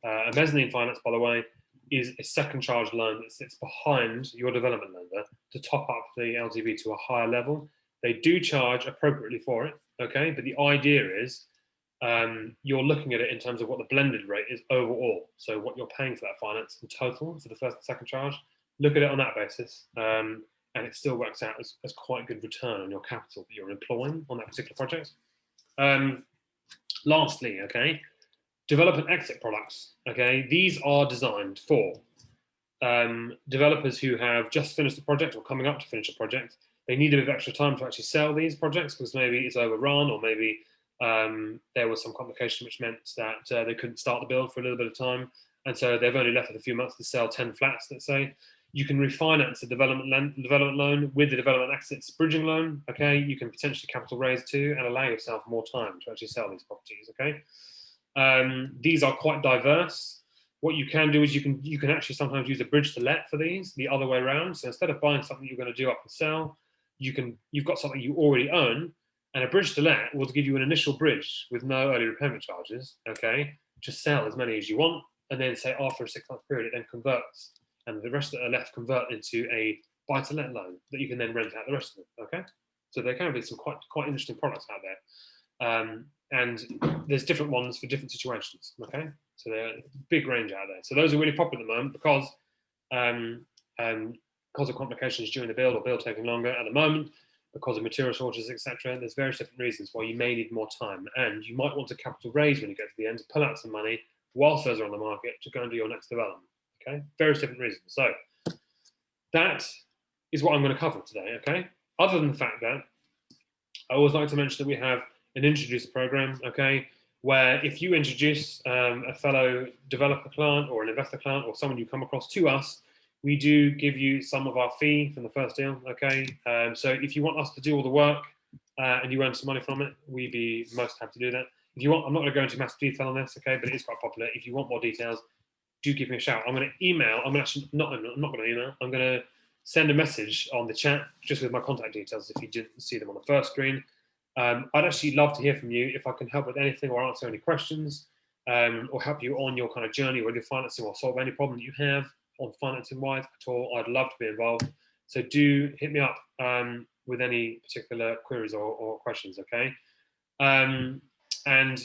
A mezzanine finance, by the way, is a second charge loan that sits behind your development lender to top up the LTV to a higher level. They do charge appropriately for it, okay? But the idea is you're looking at it in terms of what the blended rate is overall. So what you're paying for that finance in total for the first and second charge, look at it on that basis. And it still works out as quite a good return on your capital that you're employing on that particular project. Lastly, okay, development exit products, okay? These are designed for developers who have just finished a project or coming up to finish a project. They need a bit of extra time to actually sell these projects because maybe it's overrun, or maybe there was some complication which meant that they couldn't start the build for a little bit of time. And so they've only left with a few months to sell 10 flats, let's say. You can refinance the development loan with the development assets bridging loan. Okay, you can potentially capital raise too and allow yourself more time to actually sell these properties. Okay, these are quite diverse. What you can do is you can actually sometimes use a bridge to let for these, the other way around. So instead of buying something you're going to do up and sell, you've got something you already own, and a bridge to let will give you an initial bridge with no early repayment charges. Okay, just sell as many as you want, and then say after a 6-month period it then converts, and the rest that are left convert into a buy-to-let loan that you can then rent out the rest of it. Okay, so there can be some quite interesting products out there, and there's different ones for different situations. Okay, so there's a big range out there. So those are really popular at the moment because of complications during the build or build taking longer at the moment, because of material shortages, etc. There's various different reasons why you may need more time, and you might want to capital raise when you get to the end to pull out some money whilst those are on the market to go and do your next development. Okay, various different reasons. So that is what I'm going to cover today. Okay, other than the fact that I always like to mention that we have an introducer program. Okay, where if you introduce a fellow developer client or an investor client or someone you come across to us, we do give you some of our fee from the first deal. Okay, so if you want us to do all the work and you earn some money from it, we'd be most happy to do that. If you want, I'm not going to go into massive detail on this, okay, but it is quite popular. If you want more details, do give me a shout. I'm going to email. I'm not going to email. I'm going to send a message on the chat just with my contact details if you didn't see them on the first screen. I'd actually love to hear from you if I can help with anything or answer any questions or help you on your kind of journey with your financing or solve any problem that you have on financing wise at all. I'd love to be involved. So do hit me up with any particular queries or questions, okay? And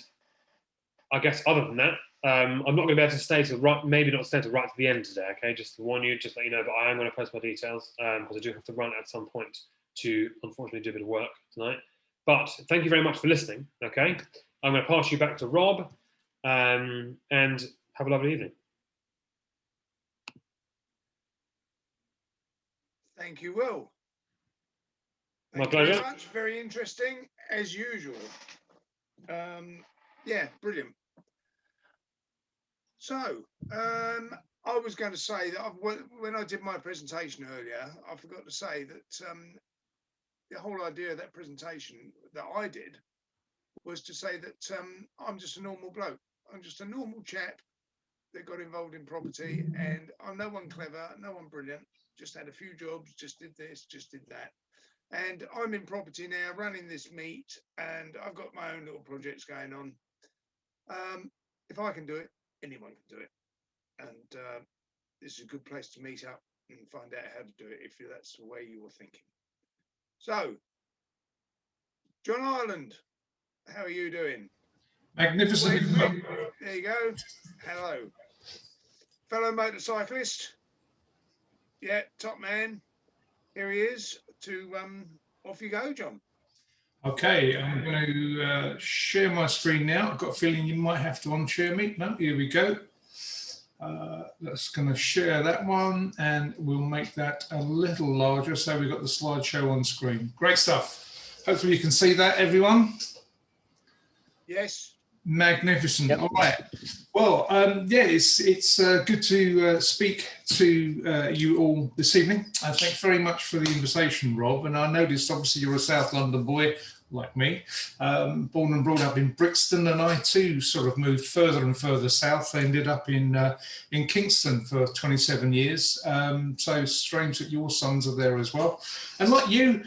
I guess other than that, I'm not going to be able to stay to right to the end today, okay? Just to warn you, just let you know, but I am going to post my details because I do have to run at some point to unfortunately do a bit of work tonight. But thank you very much for listening, okay? I'm going to pass you back to Rob and have a lovely evening. Thank you, Will. My pleasure. Very much. Very interesting, as usual. Yeah, brilliant. So, I was going to say that when I did my presentation earlier, I forgot to say that the whole idea of that presentation that I did was to say that I'm just a normal bloke. I'm just a normal chap that got involved in property, and I'm no one clever, no one brilliant, just had a few jobs, just did this, just did that. And I'm in property now, running this meet, and I've got my own little projects going on. If I can do it, anyone can do it. And this is a good place to meet up and find out how to do it if that's the way you're thinking. So, John Ireland, how are you doing? Magnificent. There you go. Hello. Fellow motorcyclist. Yeah, top man. Here he is. Off you go, John. Okay, I'm going to share my screen now. I've got a feeling you might have to unshare me. No, here we go. That's going to share that one, and we'll make that a little larger so we've got the slideshow on screen. Great stuff. Hopefully you can see that, everyone. Yes. Magnificent. Yep. All right. Well, yeah, it's good to speak to you all this evening. Thanks very much for the invitation, Rob. And I noticed, obviously, you're a South London boy, like me, born and brought up in Brixton, and I too sort of moved further and further south. I ended up in Kingston for 27 years. So strange that your sons are there as well. And like you,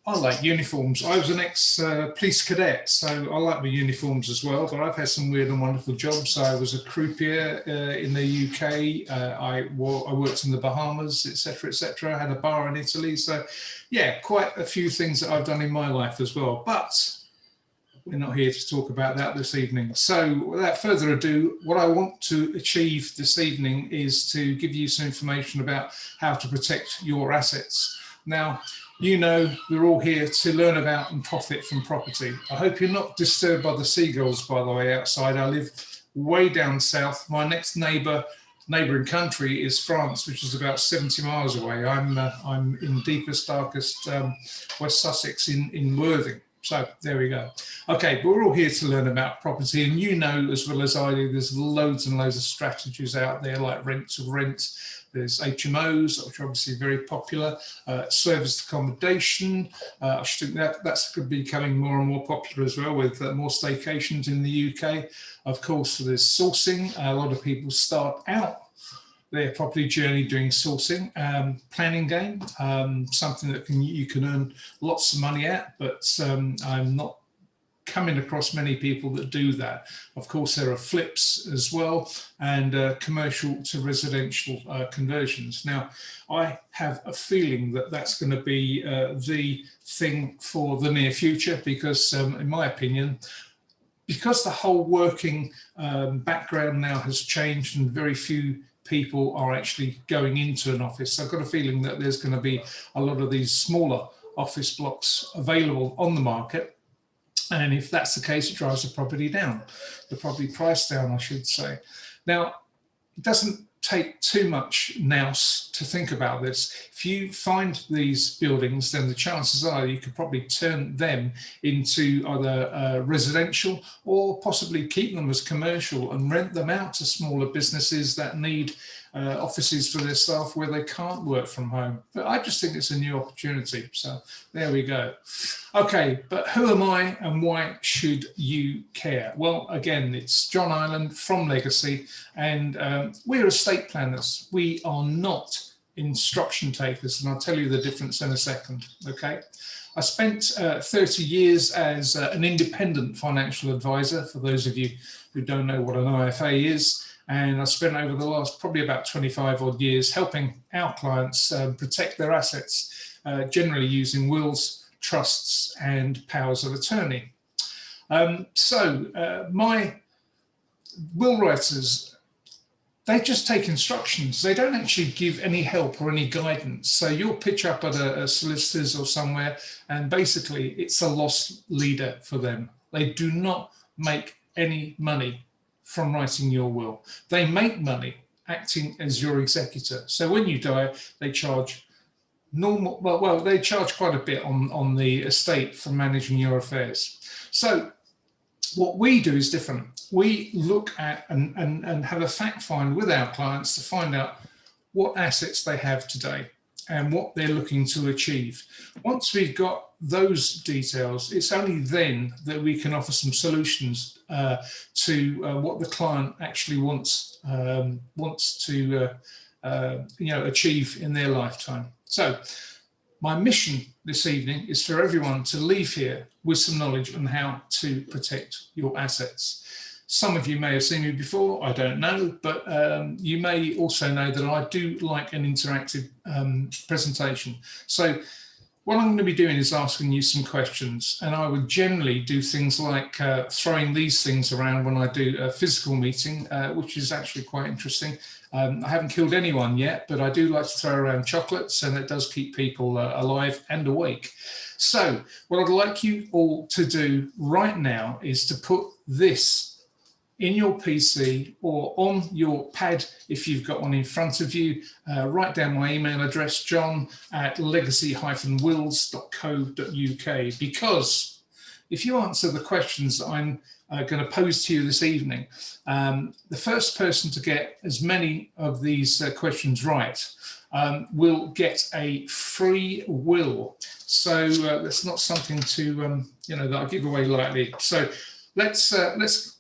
I like uniforms. I was an ex-police cadet, so I like my uniforms as well, but I've had some weird and wonderful jobs. I was a croupier in the UK. I worked in the Bahamas, etc. I had a bar in Italy. So, yeah, quite a few things that I've done in my life as well. But we're not here to talk about that this evening. So without further ado, what I want to achieve this evening is to give you some information about how to protect your assets. Now, you know, we're all here to learn about and profit from property. I hope you're not disturbed by the seagulls, by the way, outside. I live way down south. My next neighbouring country is France, which is about 70 miles away. I'm in deepest, darkest West Sussex in Worthing. So there we go. Okay, but we're all here to learn about property, and you know as well as I do, there's loads and loads of strategies out there like rent to rent, There's HMOs, which are obviously very popular. Serviced accommodation. I think that's becoming more and more popular as well, with more staycations in the UK. Of course, there's sourcing. A lot of people start out their property journey doing sourcing, planning game, something that you can earn lots of money at, but I'm not coming across many people that do that. Of course, there are flips as well, and commercial to residential conversions. Now, I have a feeling that that's going to be the thing for the near future, because in my opinion, because the whole working background now has changed and very few people are actually going into an office, I've got a feeling that there's going to be a lot of these smaller office blocks available on the market. And if that's the case, it drives the property down, the property price down, I should say. Now, it doesn't take too much nous to think about this. If you find these buildings, then the chances are you could probably turn them into either residential, or possibly keep them as commercial and rent them out to smaller businesses that need offices for their staff where they can't work from home. But I just think it's a new opportunity. So there we go. Okay, but who am I and why should you care? Well, again, it's John Ireland from Legacy, and we're estate planners. We are not instruction takers, and I'll tell you the difference in a second. Okay. I spent 30 years as an independent financial advisor, for those of you who don't know what an IFA is. And I spent over the last probably about 25 odd years helping our clients protect their assets, generally using wills, trusts, and powers of attorney. My will writers, they just take instructions. They don't actually give any help or any guidance. So you'll pitch up at a solicitor's or somewhere, and basically it's a loss leader for them. They do not make any money from writing your will. They make money acting as your executor. So when you die, they charge they charge quite a bit on the estate for managing your affairs. So what we do is different. We look at and have a fact find with our clients to find out what assets they have today and what they're looking to achieve. Once we've got those details, it's only then that we can offer some solutions to what the client actually wants to achieve in their lifetime. So my mission this evening is for everyone to leave here with some knowledge on how to protect your assets. Some of you may have seen me before, I don't know, but you may also know that I do like an interactive presentation. So what I'm going to be doing is asking you some questions, and I would generally do things like throwing these things around when I do a physical meeting, which is actually quite interesting. I haven't killed anyone yet, but I do like to throw around chocolates, and it does keep people alive and awake. So what I'd like you all to do right now is to put this in your PC or on your pad, if you've got one in front of you. Write down my email address, john@legacy-wills.co.uk, because if you answer the questions that I'm going to pose to you this evening, the first person to get as many of these questions right will get a free will. So that's not something to that I give away lightly. So let's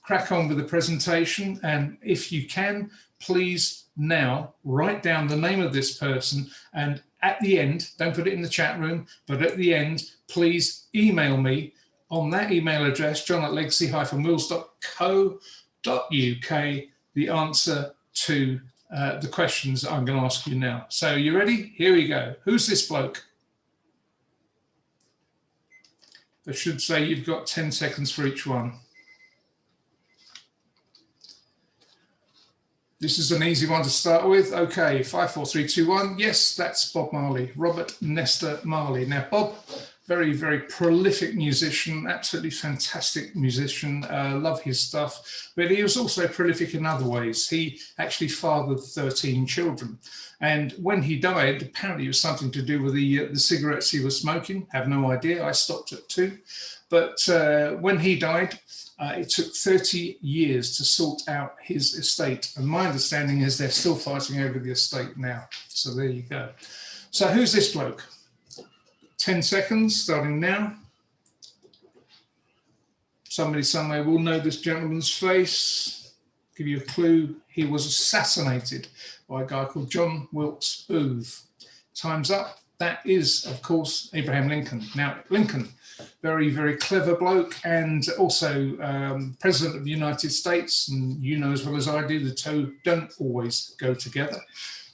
crack on with the presentation, and if you can, please now write down the name of this person, and at the end, don't put it in the chat room, but at the end, please email me on that email address, john@legacy-wills.co.uk, the answer to the questions that I'm going to ask you now. So you ready? Here we go. Who's this bloke? I should say you've got 10 seconds for each one. This is an easy one to start with. Okay, 5, 4, 3, 2, 1. Yes, that's Bob Marley, Robert Nestor Marley. Now, Bob, very, very prolific musician, absolutely fantastic musician, love his stuff, but he was also prolific in other ways. He actually fathered 13 children. And when he died, apparently it was something to do with the cigarettes he was smoking. Have no idea, I stopped at 2. But when he died, it took 30 years to sort out his estate. And my understanding is they're still fighting over the estate now. So there you go. So who's this bloke? 10 seconds, starting now. Somebody somewhere will know this gentleman's face. Give you a clue. He was assassinated by a guy called John Wilkes Booth. Time's up. That is, of course, Abraham Lincoln. Now, Lincoln, very, very clever bloke, and also President of the United States. And you know as well as I do, the two don't always go together.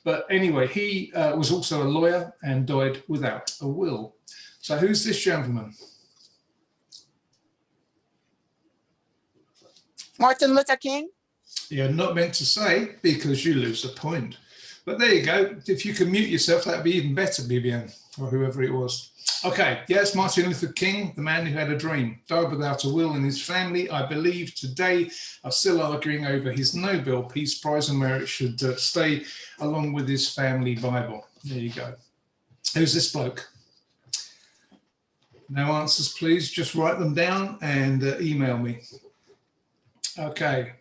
But anyway, he was also a lawyer and died without a will. So who's this gentleman? Martin Luther King. You're not meant to say because you lose a point. But there you go. If you can mute yourself, that'd be even better, BBN, or whoever it was. Okay, yes, Martin Luther King, the man who had a dream, died without a will, and his family, I believe, today are still arguing over his Nobel Peace Prize and where it should stay along with his family Bible. There you go. Who's this bloke? No answers, please. Just write them down and email me. Okay.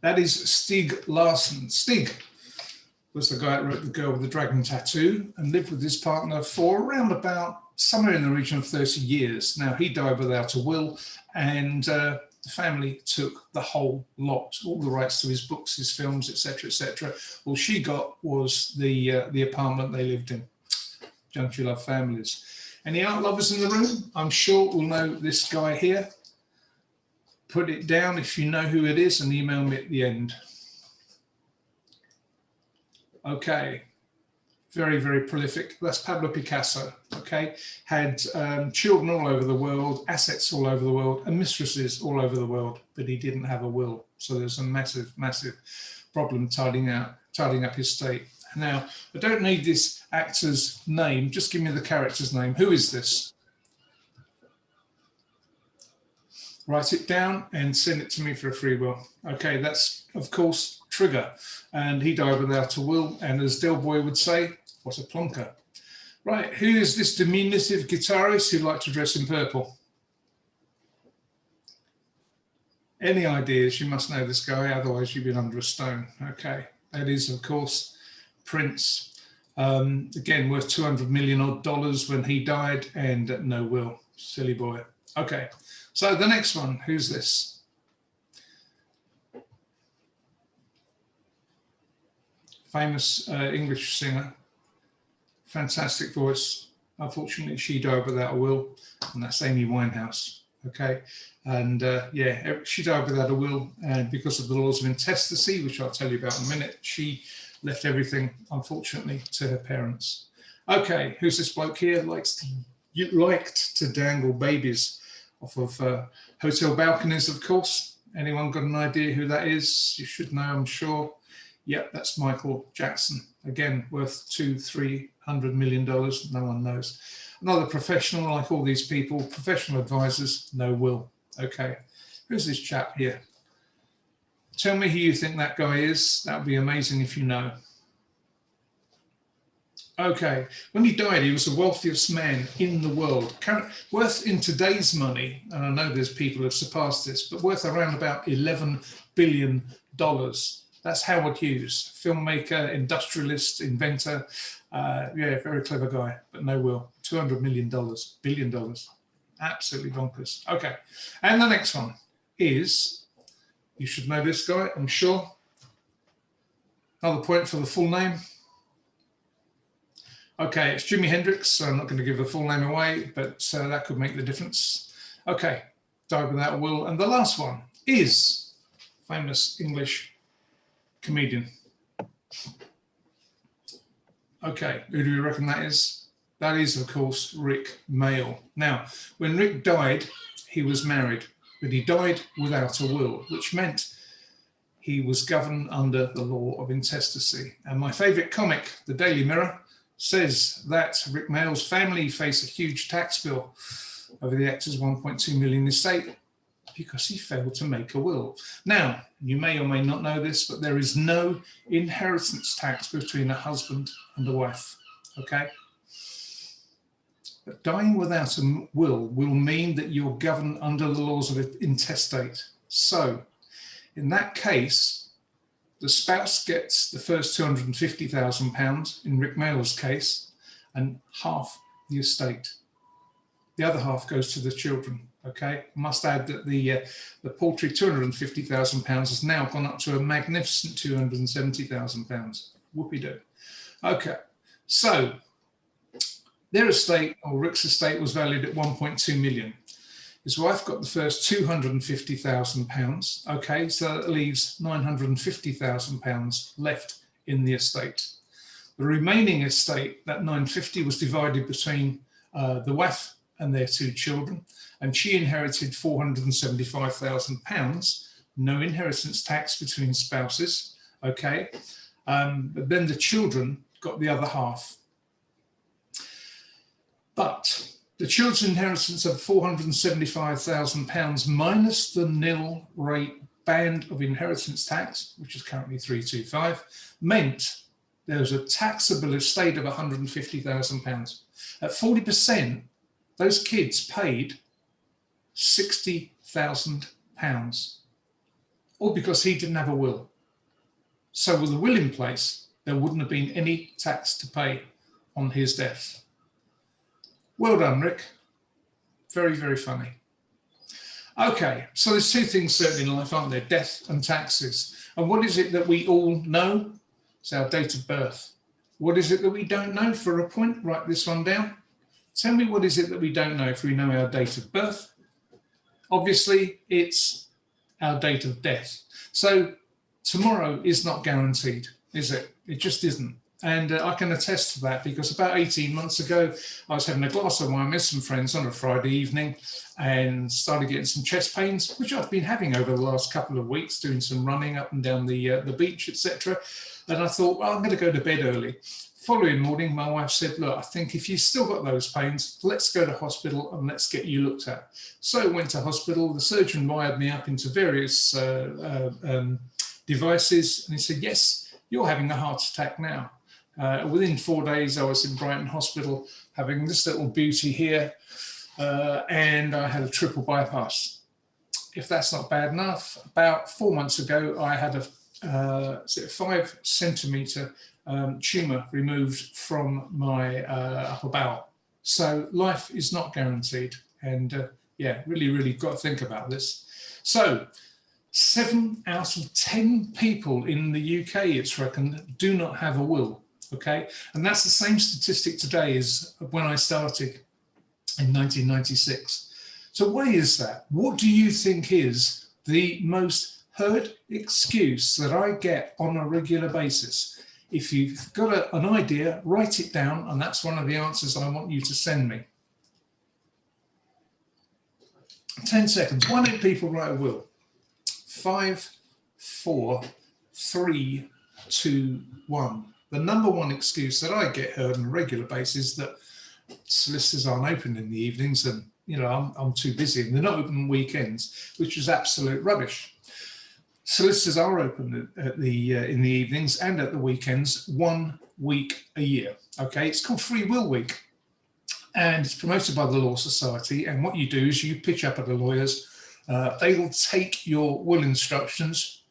That is Stieg Larsson. Stieg was the guy that wrote The Girl with the Dragon Tattoo and lived with his partner for around about somewhere in the region of 30 years. Now, he died without a will, and the family took the whole lot, all the rights to his books, his films, etc., etc. All she got was the apartment they lived in. Don't you love families? Any art lovers in the room? I'm sure will know this guy here. Put it down if you know who it is and email me at the end. Okay, very, very prolific. That's Pablo Picasso, okay? Had children all over the world, assets all over the world, and mistresses all over the world, but he didn't have a will. So there's a massive, massive problem tidying up his estate. Now, I don't need this actor's name, just give me the character's name. Who is this? Write it down and send it to me for a free will. Okay, that's, of course, Trigger. And he died without a will. And as Del Boy would say, what a plonker. Right, who is this diminutive guitarist who liked to dress in purple? Any ideas? You must know this guy, otherwise you've been under a stone. Okay, that is, of course, Prince. Again, worth $200 million odd when he died, and no will. Silly boy. Okay. So the next one, who's this? Famous English singer, fantastic voice. Unfortunately, she died without a will, and that's Amy Winehouse. Okay, and yeah, she died without a will, and because of the laws of intestacy, which I'll tell you about in a minute, she left everything, unfortunately, to her parents. Okay, who's this bloke here? Liked to dangle babies off of hotel balconies, of course. Anyone got an idea who that is? You should know, I'm sure. Yep, that's Michael Jackson. Again, worth $200-300 million. No one knows. Another professional, like all these people, professional advisors, no will. Okay, who's this chap here? Tell me who you think that guy is. That would be amazing if you know. Okay, when he died, he was the wealthiest man in the world. Worth in today's money, and I know there's people who have surpassed this, but worth around about $11 billion. That's Howard Hughes, filmmaker, industrialist, inventor. Yeah, very clever guy, but no will. $200 million, $billion. Absolutely bonkers. Okay, and the next one is, you should know this guy, I'm sure. Another point for the full name. Okay, it's Jimi Hendrix, so I'm not going to give the full name away, but that could make the difference. Okay, died without a will. And the last one is famous English comedian. Okay, who do we reckon that is? That is, of course, Rick Mayall. Now, when Rick died, he was married, but he died without a will, which meant he was governed under the law of intestacy. And my favorite comic, the Daily Mirror, says that Rick Mayall's family face a huge tax bill over the actor's $1.2 million estate because he failed to make a will. Now, you may or may not know this, but there is no inheritance tax between a husband and a wife, okay? But dying without a will mean that you're governed under the laws of intestate. So in that case, the spouse gets the first £250,000 in Rick Mayall's case, and half the estate. The other half goes to the children. Okay, I must add that the paltry £250,000 has now gone up to a magnificent £270,000. Whoopie-doo. Okay, so their estate, or Rick's estate, was valued at 1.2 million. His wife got the first £250,000. Okay, so that leaves £950,000 left in the estate. The remaining estate, that 950, was divided between the wife and their two children, and she inherited £475,000. No inheritance tax between spouses. Okay, but then the children got the other half. But the children's inheritance of £475,000 minus the nil rate band of inheritance tax, which is currently 325, meant there was a taxable estate of £150,000. At 40%, those kids paid £60,000, all because he didn't have a will. So with a will in place, there wouldn't have been any tax to pay on his death. Well done, Rick. Very, very funny. Okay, so there's two things certainly in life, aren't there? Death and taxes. And what is it that we all know? It's our date of birth. What is it that we don't know? For a point, write this one down. Tell me, what is it that we don't know if we know our date of birth? Obviously, it's our date of death. So tomorrow is not guaranteed, is it? It just isn't. And I can attest to that, because about 18 months ago, I was having a glass of wine with some friends on a Friday evening and started getting some chest pains, which I've been having over the last couple of weeks, doing some running up and down the beach, etc. And I thought, well, I'm going to go to bed early. Following morning, my wife said, look, I think if you've still got those pains, let's go to hospital and let's get you looked at. So I went to hospital. The surgeon wired me up into various devices, and he said, yes, you're having a heart attack now. Within 4 days, I was in Brighton Hospital having this little beauty here, and I had a triple bypass. If that's not bad enough, about 4 months ago, I had a 5 centimetre tumour removed from my upper bowel. So life is not guaranteed, and yeah, really got to think about this. So 7 out of 10 people in the UK, it's reckoned, do not have a will. Okay, and that's the same statistic today as when I started in 1996. So why is that? What do you think is the most heard excuse that I get on a regular basis? If you've got an idea, write it down, and that's one of the answers I want you to send me. 10 seconds. Why don't people write a will? 5, 4, 3, 2, 1. The number one excuse that I get heard on a regular basis is that solicitors aren't open in the evenings, and you know I'm too busy, and they're not open on weekends, which is absolute rubbish. Solicitors are open at the in the evenings and at the weekends 1 week a year. Okay, it's called Free Will Week, and it's promoted by the Law Society. And what you do is you pitch up at the lawyers. They will take your will instructions.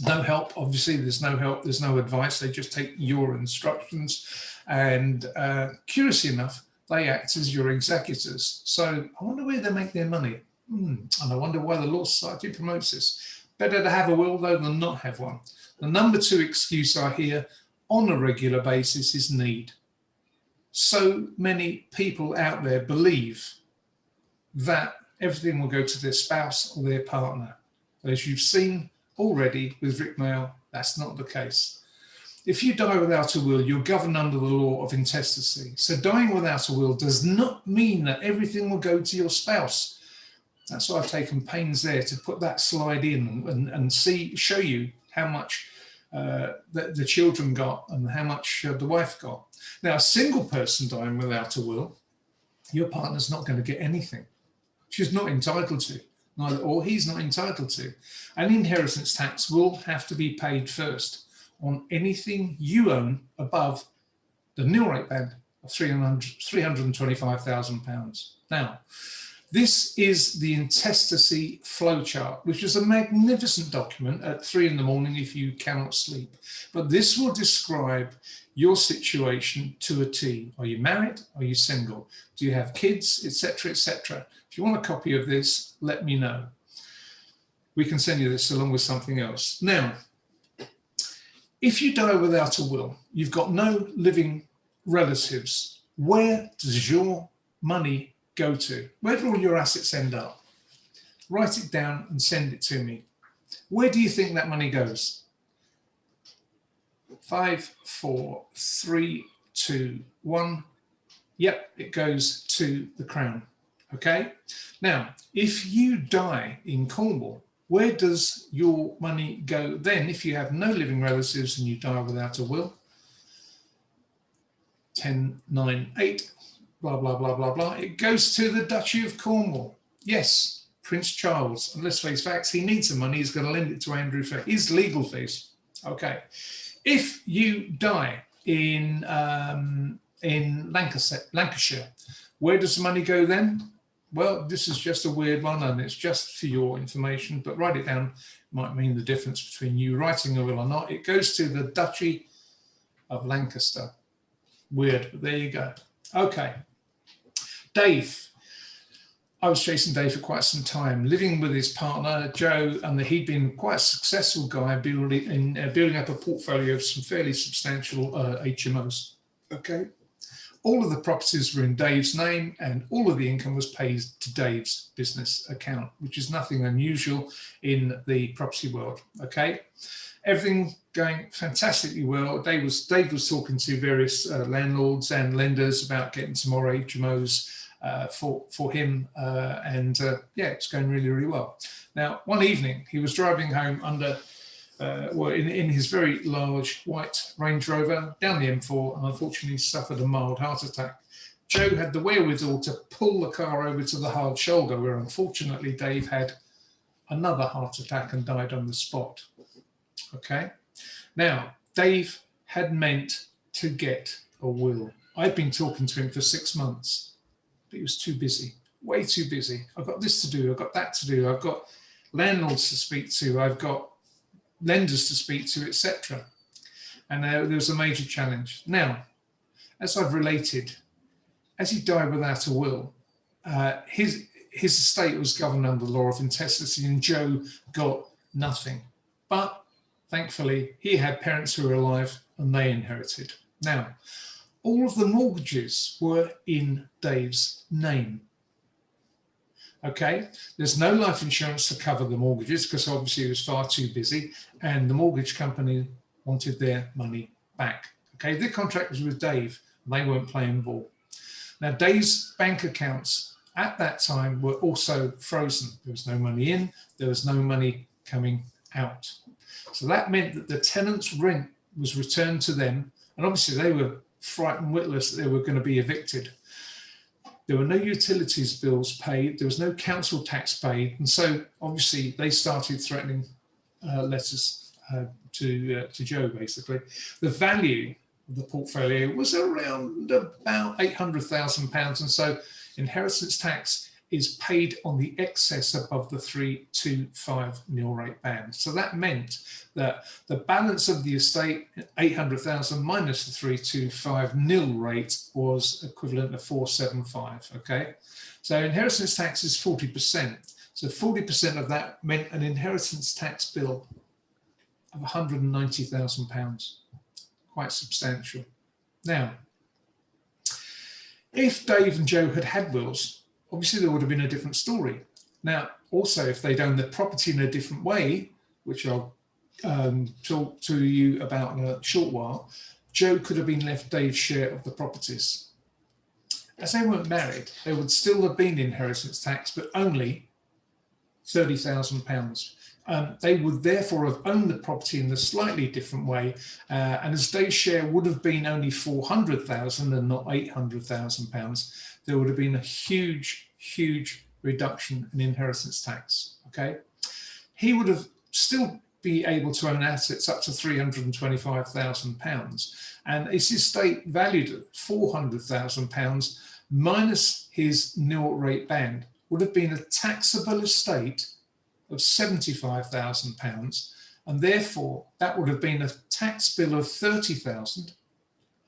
No help, obviously, there's no help, there's no advice, they just take your instructions, and curiously enough, they act as your executors. So I wonder where they make their money, and I wonder why the Law Society promotes this. Better to have a will, though, than not have one. The number 2 excuse I hear on a regular basis is need. So many people out there believe that everything will go to their spouse or their partner. As you've seen already with Rick Mayall, that's not the case. If you die without a will, you're governed under the law of intestacy. So dying without a will does not mean that everything will go to your spouse. That's why I've taken pains there to put that slide in and show you how much the children got and how much the wife got. Now, a single person dying without a will, your partner's not going to get anything. She's not entitled to. Neither, or he's not entitled to. And inheritance tax will have to be paid first on anything you own above the nil rate band of £325,000. Now, this is the intestacy flowchart, which is a magnificent document at 3 in the morning if you cannot sleep. But this will describe your situation to a T. Are you married? Are you single? Do you have kids, etc., etc.? If you want a copy of this, let me know. We can send you this along with something else. Now, if you die without a will, you've got no living relatives, where does your money go to? Where do all your assets end up? Write it down and send it to me. Where do you think that money goes? 5, 4, 3, 2, 1. Yep, it goes to the Crown. Okay. Now, if you die in Cornwall, where does your money go then if you have no living relatives and you die without a will? 10, 9, 8, blah, blah, blah, blah, blah. It goes to the Duchy of Cornwall. Yes, Prince Charles. And let's face facts, he needs the money. He's going to lend it to Andrew for his legal fees. Okay. If you die in Lancashire, where does the money go then? Well, this is just a weird one, and it's just for your information, but write it down. It might mean the difference between you writing a will or not. It goes to the Duchy of Lancaster. Weird, but there you go. Okay. Dave. I was chasing Dave for quite some time, living with his partner, Joe, and he'd been quite a successful guy building up a portfolio of some fairly substantial HMOs. Okay. All of the properties were in Dave's name, and all of the income was paid to Dave's business account, which is nothing unusual in the property world. Okay. Everything going fantastically well. Dave was talking to various landlords and lenders about getting some more HMOs for him, yeah, it's going really, really well. Now, one evening he was driving home in his very large white Range Rover down the M4, and unfortunately suffered a mild heart attack. Joe had the wherewithal to pull the car over to the hard shoulder, where unfortunately Dave had another heart attack and died on the spot. Okay. Now, Dave had meant to get a will. I'd been talking to him for 6 months. He was too busy, way too busy. I've got this to do, I've got that to do, I've got landlords to speak to, I've got lenders to speak to, etc. And there was a major challenge. Now, as I've related, as he died without a will, his estate was governed under the law of intestacy, and Joe got nothing. But thankfully, he had parents who were alive and they inherited. Now, all of the mortgages were in Dave's name. Okay, there's no life insurance to cover the mortgages because obviously he was far too busy, and the mortgage company wanted their money back. Okay, the contract was with Dave, and they weren't playing ball. Now, Dave's bank accounts at that time were also frozen. There was no money in, there was no money coming out. So that meant that the tenants' rent was returned to them, and obviously they were frightened witless that they were going to be evicted. There were no utilities bills paid, there was no council tax paid, and so obviously they started threatening letters to Joe, basically. The value of the portfolio was around about £800,000, and so inheritance tax is paid on the excess above the 325 nil rate band. So that meant that the balance of the estate, 800,000 minus the 325 nil rate, was equivalent to 475. Okay, so inheritance tax is 40%. So 40% of that meant an inheritance tax bill of £190,000, quite substantial. Now, if Dave and Joe had wills, obviously there would have been a different story. Now, also, if they'd owned the property in a different way, which I'll talk to you about in a short while, Joe could have been left Dave's share of the properties. As they weren't married, there would still have been inheritance tax, but only £30,000. They would therefore have owned the property in a slightly different way, and as Dave's share would have been only £400,000 and not £800,000, there would have been a huge, huge reduction in inheritance tax. Okay, he would have still be able to own assets up to £325,000, and his estate valued at £400,000 minus his nil rate band would have been a taxable estate of £75,000, and therefore that would have been a tax bill of £30,000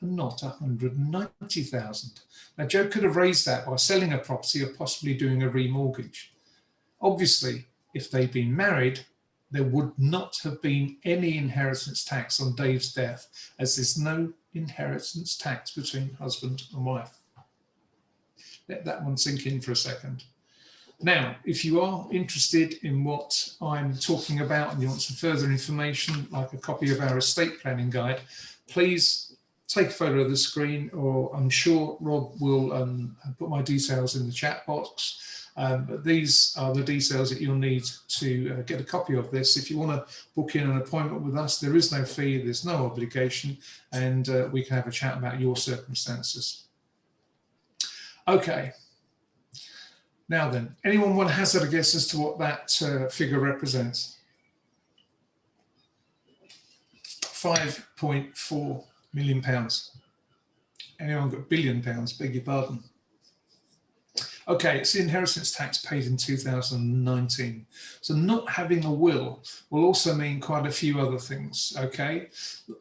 and not £190,000. Now, Joe could have raised that by selling a property or possibly doing a remortgage. Obviously, if they'd been married, there would not have been any inheritance tax on Dave's death, as there's no inheritance tax between husband and wife. Let that one sink in for a second. Now, if you are interested in what I'm talking about and you want some further information, like a copy of our estate planning guide, please take a photo of the screen, or I'm sure Rob will put my details in the chat box. But these are the details that you'll need to get a copy of this. If you want to book in an appointment with us, there is no fee, there's no obligation, and we can have a chat about your circumstances. Okay. Now then, anyone want to hazard a guess as to what that figure represents? £5.4 million. Anyone got £1 billion, beg your pardon? Okay, it's the inheritance tax paid in 2019. So not having a will also mean quite a few other things, okay?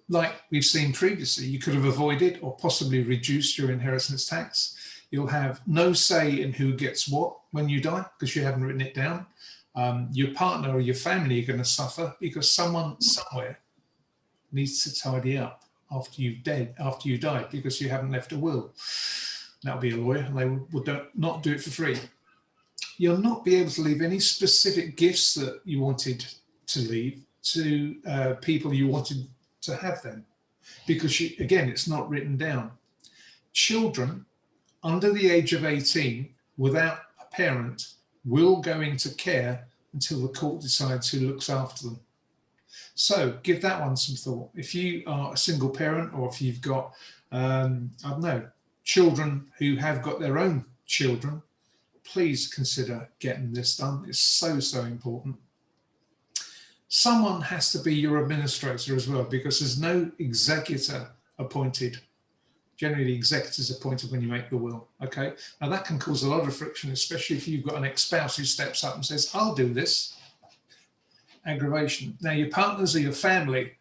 Like we've seen previously, you could have avoided or possibly reduced your inheritance tax. You'll have no say in who gets what when you die because you haven't written it down. Your partner or your family are going to suffer because someone somewhere needs to tidy up after you died because you haven't left a will. That'll be a lawyer, and they will not do it for free. You'll not be able to leave any specific gifts that you wanted to leave to people you wanted to have them because, again, it's not written down. Children under the age of 18 without a parent will go into care until the court decides who looks after them. So give that one some thought. If you are a single parent, or if you've got, I don't know, children who have got their own children, please consider getting this done. It's so, so important. Someone has to be your administrator as well, because there's no executor appointed. Generally, the executor's appointed when you make the will, okay? Now that can cause a lot of friction, especially if you've got an ex-spouse who steps up and says, I'll do this. Aggravation. Now your partners or your family,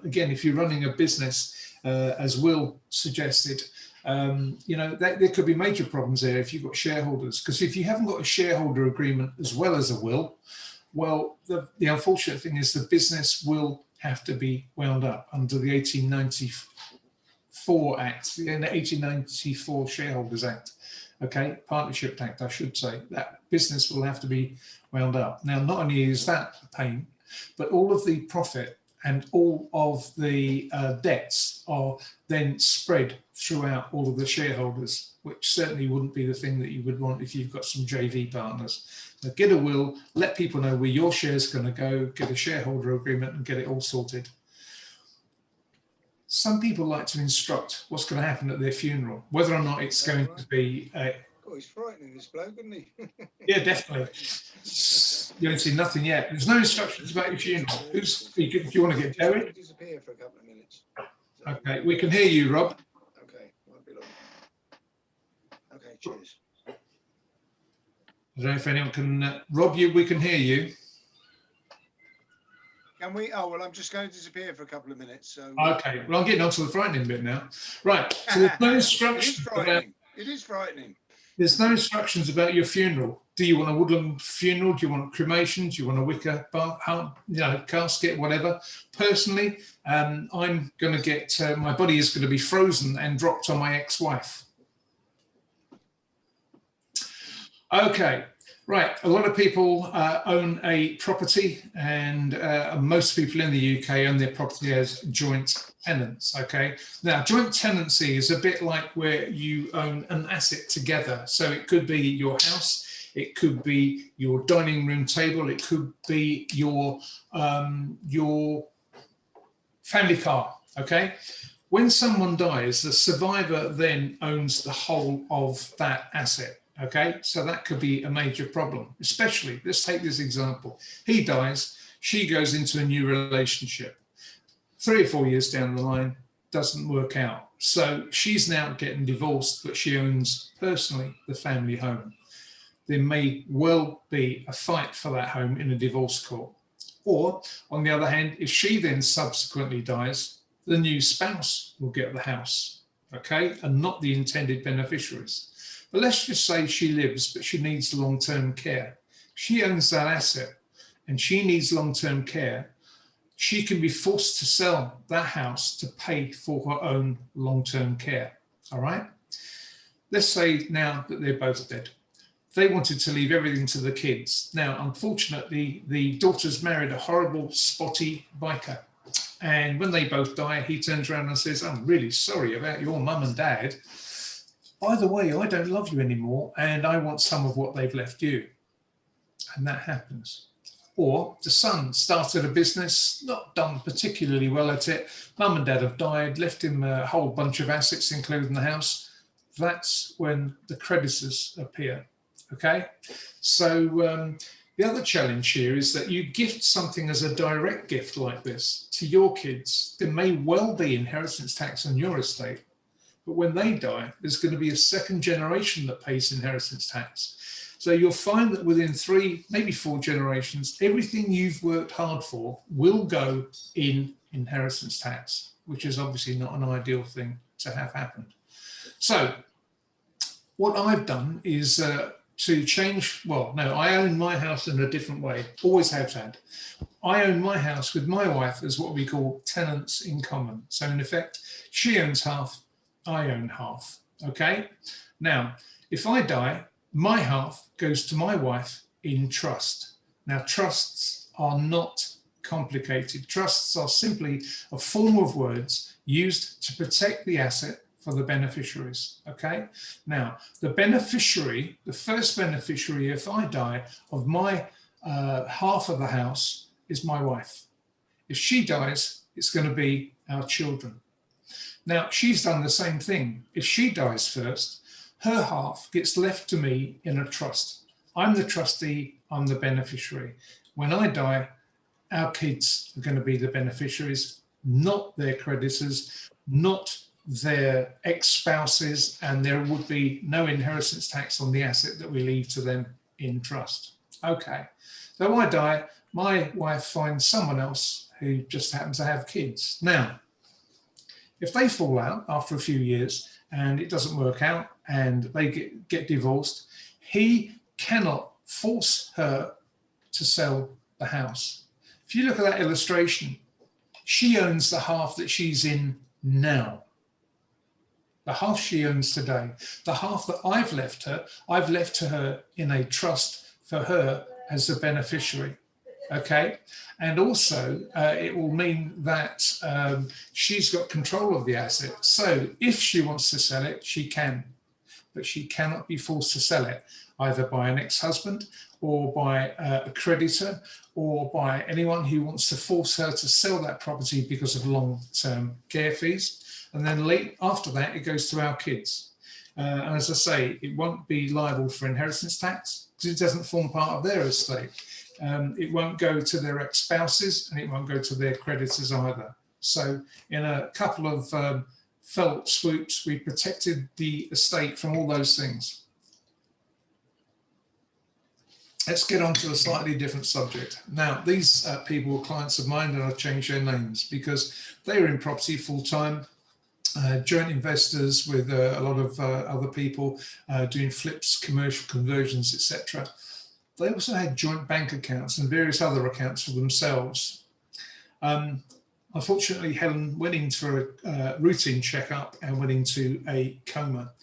again, if you're running a business, as Will suggested, there could be major problems there if you've got shareholders, because if you haven't got a shareholder agreement as well as a will, well, the unfortunate thing is the business will have to be wound up under the 1894 Act, the 1894 Shareholders Act, okay, Partnership Act, I should say. That business will have to be wound up. Now, not only is that a pain, but all of the profit and all of the debts are then spread throughout all of the shareholders, which certainly wouldn't be the thing that you would want if you've got some JV partners. So get a will, let people know where your shares are going to go, get a shareholder agreement and get it all sorted. Some people like to instruct what's going to happen at their funeral, whether or not it's going to be a... Oh, he's frightening, this bloke, isn't he? Yeah, definitely. You haven't seen nothing yet. There's no instructions about your funeral. Do you want to get Joey? Disappear for a couple of minutes. Okay, we can hear you, Rob. Okay, won't be long. Okay, cheers. I don't know if anyone can... Rob, we can hear you. Can we? Oh, well, I'm just going to disappear for a couple of minutes. So. Okay, well, I'm getting on to the frightening bit now. Right, so there's no instructions about... It is frightening. There's no instructions about your funeral. Do you want a woodland funeral? Do you want cremation? Do you want a wicker casket, whatever? Personally, I'm going to get, my body is going to be frozen and dropped on my ex-wife. Okay, right. A lot of people own a property, and most people in the UK own their property as joint tenants, okay? Now, joint tenancy is a bit like where you own an asset together. So it could be your house, it could be your dining room table, it could be your family car, okay? When someone dies, the survivor then owns the whole of that asset, okay? So that could be a major problem, especially, let's take this example. He dies, She goes into a new relationship. 3 or 4 years down the line, doesn't work out. So she's now getting divorced, but she owns personally the family home. There may well be a fight for that home in a divorce court. Or, on the other hand, if she then subsequently dies, the new spouse will get the house, okay, and not the intended beneficiaries. But let's just say she lives, but she needs long-term care. She owns that asset and she needs long-term care. She can be forced to sell that house to pay for her own long-term care, all right? Let's say now that they're both dead. They wanted to leave everything to the kids. Now, unfortunately, the daughter's married a horrible, spotty biker. And when they both die, he turns around and says, I'm really sorry about your mum and dad. By the way, I don't love you anymore, and I want some of what they've left you. And that happens. Or the son started a business, not done particularly well at it. Mum and dad have died, left him a whole bunch of assets, including the house. That's when the creditors appear. Okay, so the other challenge here is that you gift something as a direct gift like this to your kids. There may well be inheritance tax on your estate, but when they die, there's going to be a second generation that pays inheritance tax. So you'll find that within 3, maybe 4 generations, everything you've worked hard for will go in inheritance tax, which is obviously not an ideal thing to have happened. So what I've done is to change, well, no, I own my house in a different way, always have had. I own my house with my wife as what we call tenants in common. So in effect, she owns half, I own half, okay? Now, if I die, my half goes to my wife in trust. Now, trusts are not complicated. Trusts are simply a form of words used to protect the asset for the beneficiaries, okay? Now, the beneficiary, the first beneficiary, if I die, of my half of the house is my wife. If she dies, it's going to be our children. Now, she's done the same thing. If she dies first, her half gets left to me in a trust. I'm the trustee, I'm the beneficiary. When I die, our kids are going to be the beneficiaries, not their creditors, not their ex-spouses, and there would be no inheritance tax on the asset that we leave to them in trust. Okay, so I die, my wife finds someone else who just happens to have kids. Now, if they fall out after a few years and it doesn't work out and they get divorced, he cannot force her to sell the house. If you look at that illustration, she owns the half that she's in now. The half she owns today, the half that I've left to her in a trust for her as a beneficiary, okay? And also, it will mean that she's got control of the asset. So if she wants to sell it, she can, but she cannot be forced to sell it, either by an ex-husband or by a creditor or by anyone who wants to force her to sell that property because of long-term care fees. And then after that, it goes to our kids. And as I say, it won't be liable for inheritance tax because it doesn't form part of their estate. It won't go to their ex-spouses and it won't go to their creditors either. So in a couple of felt swoops, we protected the estate from all those things. Let's get on to a slightly different subject. Now, these people were clients of mine, and I've changed their names because they were in property full-time, joint investors with a lot of other people doing flips, commercial conversions, etc. They also had joint bank accounts and various other accounts for themselves. Unfortunately, Helen went in for a routine checkup and went into a coma.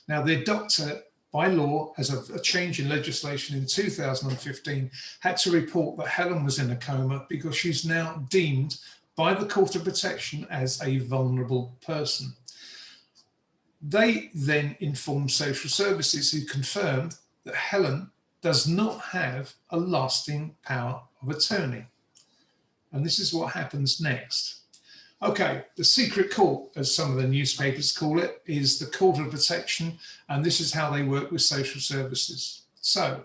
Now, their doctor, by law, as of a change in legislation in 2015, had to report that Helen was in a coma because she's now deemed by the Court of Protection as a vulnerable person. They then informed social services, who confirmed that Helen does not have a lasting power of attorney. And this is what happens next. Okay, the secret court, as some of the newspapers call it, is the Court of Protection, and this is how they work with social services. So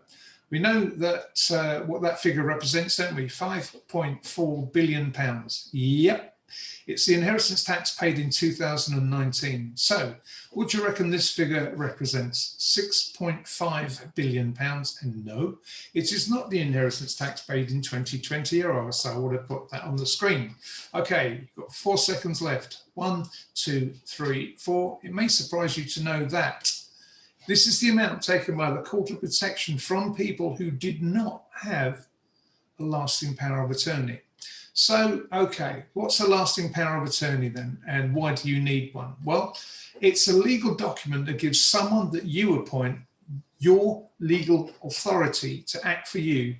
We know that what that figure represents, don't we? £5.4 billion. Yep. It's the inheritance tax paid in 2019. So what do you reckon this figure represents? £6.5 billion. And no, it is not the inheritance tax paid in 2020, or else I would have put that on the screen. Okay, you've got 4 seconds left. 1, 2, 3, 4. It may surprise you to know that this is the amount taken by the Court of Protection from people who did not have a lasting power of attorney. So, okay, what's a lasting power of attorney then? And why do you need one? Well, it's a legal document that gives someone that you appoint your legal authority to act for you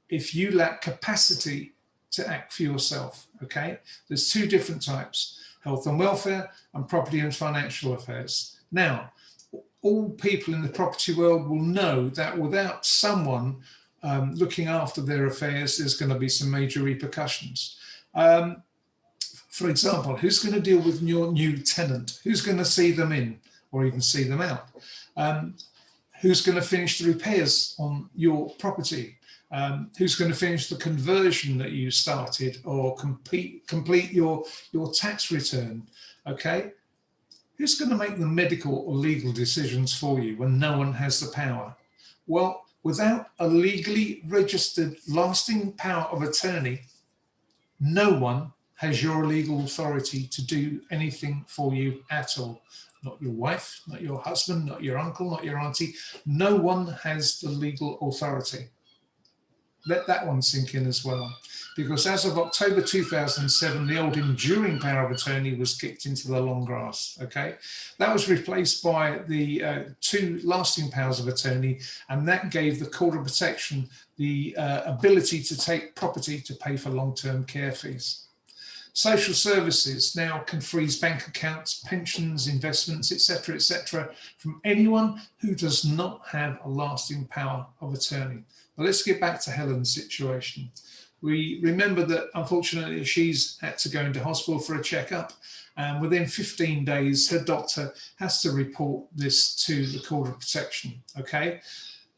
if you lack capacity to act for yourself, okay? There's 2 different types, health and welfare and property and financial affairs. Now, all people in the property world will know that without someone looking after their affairs, there's going to be some major repercussions. For example, who's going to deal with your new tenant? Who's going to see them in or even see them out? Who's going to finish the repairs on your property? Who's going to finish the conversion that you started or complete your tax return? Okay. Who's going to make the medical or legal decisions for you when no one has the power? Well, without a legally registered lasting power of attorney, no one has your legal authority to do anything for you at all. Not your wife, not your husband, not your uncle, not your auntie. No one has the legal authority. Let that one sink in as well. Because as of October 2007, the old enduring power of attorney was kicked into the long grass, okay? That was replaced by the 2 lasting powers of attorney, and that gave the Court of Protection the ability to take property to pay for long-term care fees. Social services now can freeze bank accounts, pensions, investments, etc., from anyone who does not have a lasting power of attorney. But let's get back to Helen's situation. We remember that unfortunately she's had to go into hospital for a checkup, and within 15 days her doctor has to report this to the Court of Protection, okay?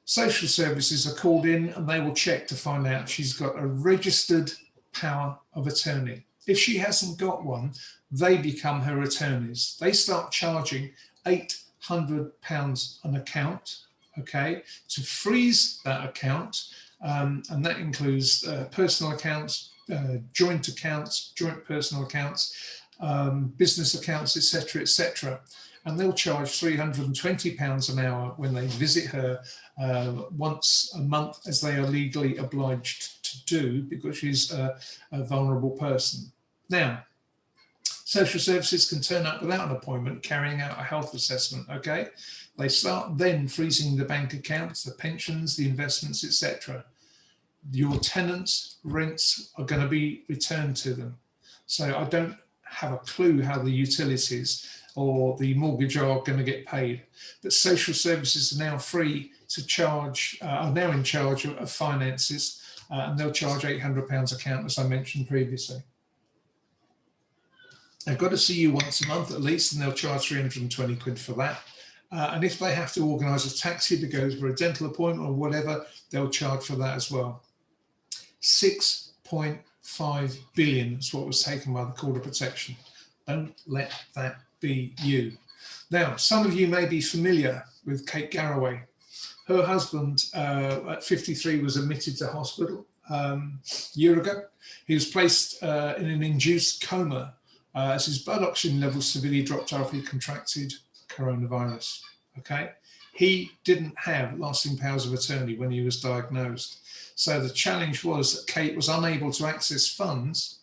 Social services are called in and they will check to find out she's got a registered power of attorney. If she hasn't got one, they become her attorneys. They start charging £800 an account, okay, to freeze that account. And that includes personal accounts, joint personal accounts, business accounts, etc. And they'll charge £320 an hour when they visit her once a month, as they are legally obliged to do, because she's a vulnerable person. Now, social services can turn up without an appointment, carrying out a health assessment, okay? They start then freezing the bank accounts, the pensions, the investments, etc. Your tenants' rents are going to be returned to them. So I don't have a clue how the utilities or the mortgage are going to get paid. But social services are now free to charge, are now in charge of finances, and they'll charge £800 account, as I mentioned previously. They've got to see you once a month at least, and they'll charge 320 quid for that. And if they have to organise a taxi to go for a dental appointment or whatever, they'll charge for that as well. 6.5 billion is what was taken by the Court of Protection. Don't let that be you. Now, some of you may be familiar with Kate Garraway. Her husband at 53 was admitted to hospital a year ago. He was placed in an induced coma as his blood oxygen levels severely dropped after he contracted coronavirus, okay? He didn't have lasting powers of attorney when he was diagnosed. So the challenge was that Kate was unable to access funds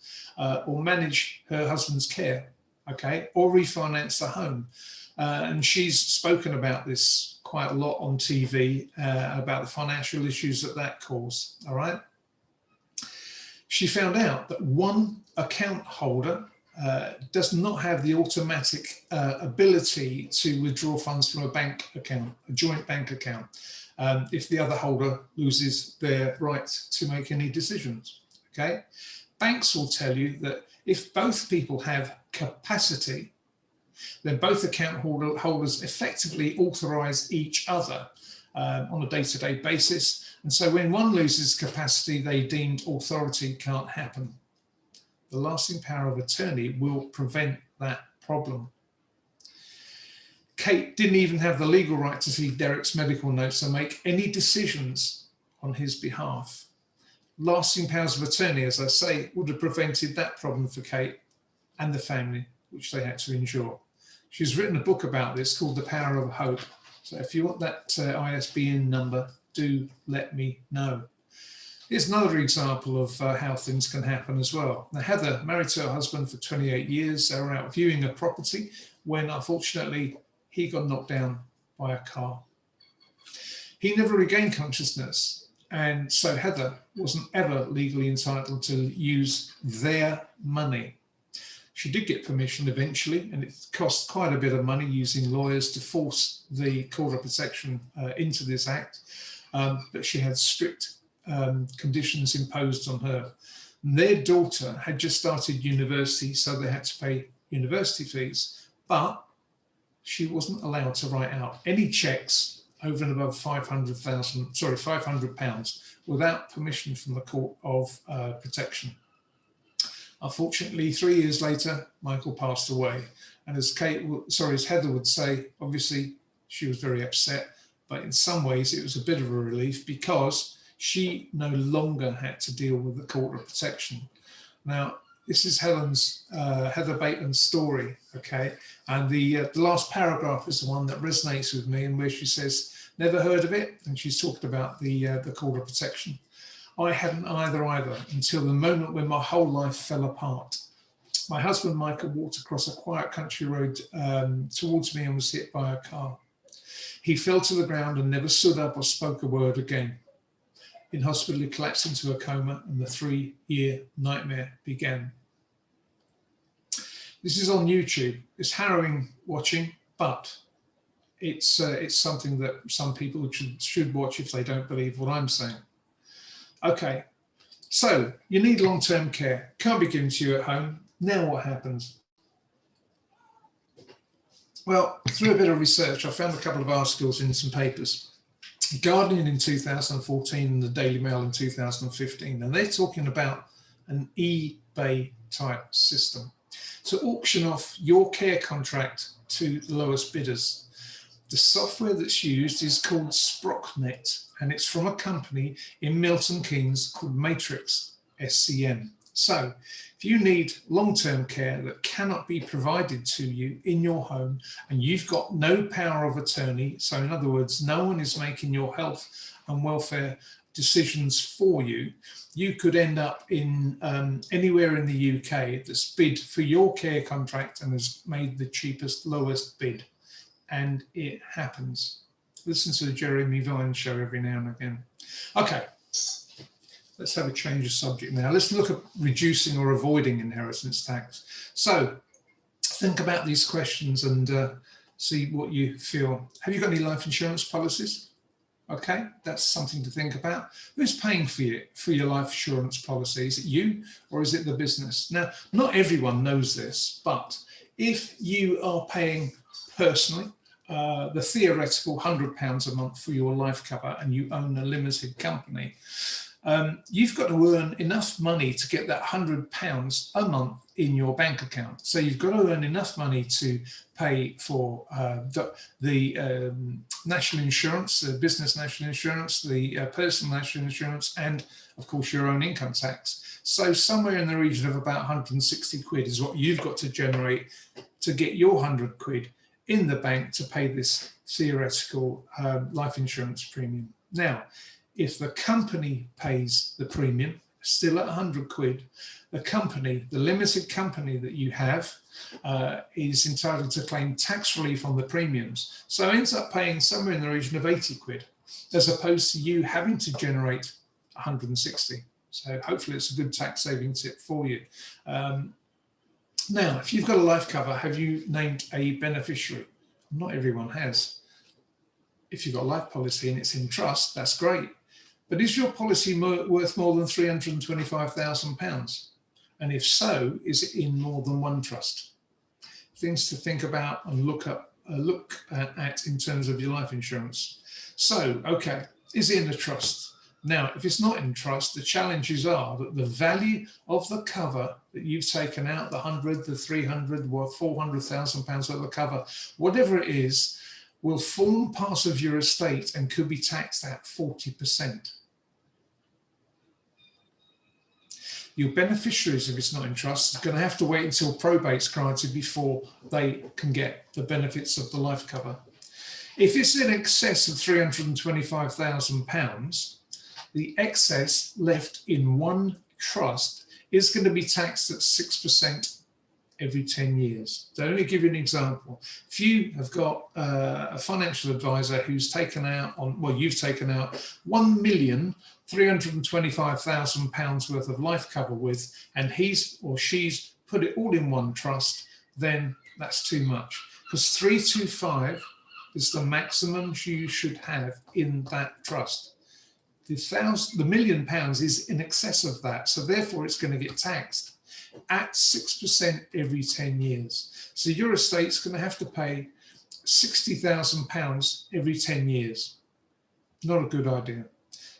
or manage her husband's care, okay, or refinance the home. And she's spoken about this quite a lot on TV, about the financial issues that caused, all right? She found out that one account holder does not have the automatic ability to withdraw funds from a bank account, a joint bank account, if the other holder loses their right to make any decisions, okay? Banks will tell you that if both people have capacity, then both account holders effectively authorize each other on a day-to-day basis And so when one loses capacity, they deemed authority can't happen. The lasting power of attorney will prevent that problem. Kate didn't even have the legal right to see Derek's medical notes or make any decisions on his behalf. Lasting powers of attorney, as I say, would have prevented that problem for Kate and the family, which they had to endure. She's written a book about this called The Power of Hope. So if you want that ISBN number, do let me know. Here's another example of how things can happen as well. Now, Heather, married to her husband for 28 years, they were out viewing a property when, unfortunately, he got knocked down by a car. He never regained consciousness, and so Heather wasn't ever legally entitled to use their money. She did get permission eventually, and it cost quite a bit of money using lawyers to force the Court of Protection into this act, but she had strict conditions imposed on her. And their daughter had just started university, so they had to pay university fees, but she wasn't allowed to write out any checks over and above £500 without permission from the Court of Protection. Unfortunately, 3 years later, Michael passed away. And as Heather would say, obviously she was very upset, but in some ways it was a bit of a relief because she no longer had to deal with the Court of Protection. Now, this is Heather Bateman's story, okay? And the last paragraph is the one that resonates with me, and where she says, never heard of it, and she's talked about the Court of Protection. I hadn't either until the moment when my whole life fell apart. My husband, Michael, walked across a quiet country road towards me and was hit by a car. He fell to the ground and never stood up or spoke a word again. In hospital, he collapsed into a coma and the 3-year nightmare began. This is on YouTube. It's harrowing watching, but it's something that some people should watch if they don't believe what I'm saying. Okay, so you need long-term care. Can't be given to you at home. Now what happens? Well, through a bit of research, I found a couple of articles in some papers. Guardian in 2014 and the Daily Mail in 2015, and they're talking about an eBay type system to auction off your care contract to the lowest bidders. The software that's used is called Sprocknet, and it's from a company in Milton Keynes called Matrix SCM. So if you need long-term care that cannot be provided to you in your home and you've got no power of attorney, so in other words, no one is making your health and welfare decisions for you, you could end up in anywhere in the UK that's bid for your care contract and has made the cheapest, lowest bid. And it happens. Listen to the Jeremy Vine show every now and again. Okay, let's have a change of subject now. Let's look at reducing or avoiding inheritance tax. So think about these questions and see what you feel. Have you got any life insurance policies? Okay, that's something to think about. Who's paying for your life insurance policy? Is it you or is it the business? Now, not everyone knows this, but if you are paying personally the theoretical £100 a month for your life cover and you own a limited company, you've got to earn enough money to get that £100 a month in your bank account. So you've got to earn enough money to pay for the national insurance, the business national insurance, the personal national insurance, and of course your own income tax. So somewhere in the region of about 160 quid is what you've got to generate to get your 100 quid in the bank to pay this theoretical life insurance premium. Now, if the company pays the premium, still at 100 quid, the company, the limited company that you have, is entitled to claim tax relief on the premiums. So ends up paying somewhere in the region of 80 quid, as opposed to you having to generate 160. So hopefully it's a good tax saving tip for you. Now, if you've got a life cover, have you named a beneficiary? Not everyone has. If you've got a life policy and it's in trust, that's great. But is your policy worth more than £325,000? And if so, is it in more than one trust? Things to think about and look at in terms of your life insurance. So, okay, is it in a trust? Now, if it's not in trust, the challenges are that the value of the cover that you've taken out, the 100, the 300, or 400,000 pounds worth of cover, whatever it is, will form part of your estate and could be taxed at 40%. Your beneficiaries, if it's not in trust, are going to have to wait until probate's granted before they can get the benefits of the life cover. If it's in excess of £325,000, the excess left in one trust is going to be taxed at 6% every 10 years. So let me give you an example. If you have got a financial advisor who's taken out you've taken out £1,325,000 worth of life cover with, and he's or she's put it all in one trust, then that's too much, because 325 is the maximum you should have in that trust. The £1 million is in excess of that, so therefore it's going to get taxed at 6% every 10 years. So your estate's going to have to pay £60,000 every 10 years. Not a good idea.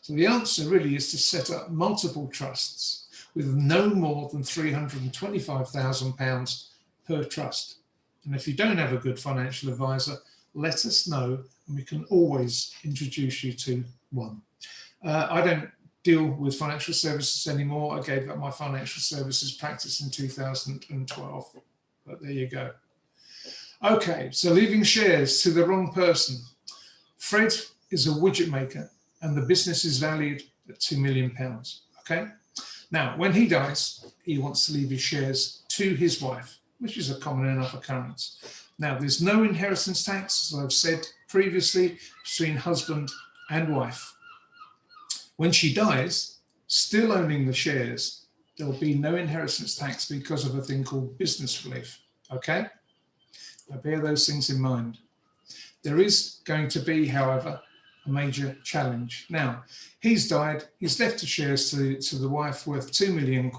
So the answer really is to set up multiple trusts with no more than £325,000 per trust. And if you don't have a good financial advisor, let us know and we can always introduce you to one. I don't deal with financial services anymore. I gave up my financial services practice in 2012, but there you go. Okay, so leaving shares to the wrong person. Fred is a widget maker and the business is valued at £2 million, okay? Now, when he dies, he wants to leave his shares to his wife, which is a common enough occurrence. Now, there's no inheritance tax, as I've said previously, between husband and wife. When she dies, still owning the shares, there will be no inheritance tax because of a thing called business relief, okay? Now bear those things in mind. There is going to be, however, a major challenge. Now, he's died, he's left the shares to the wife worth £2 million.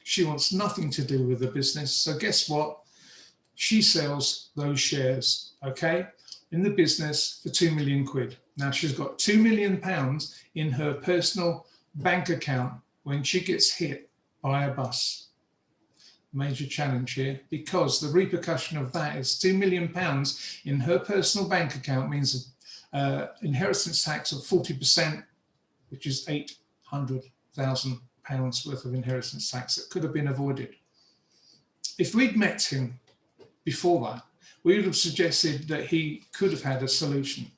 She wants nothing to do with the business, so guess what? She sells those shares, okay, in the business for £2 million. Now she's got £2 million in her personal bank account when she gets hit by a bus. Major challenge here, because the repercussion of that is £2 million in her personal bank account means inheritance tax of 40%, which is £800,000 worth of inheritance tax that could have been avoided. If we'd met him before that, we would have suggested that he could have had a solution.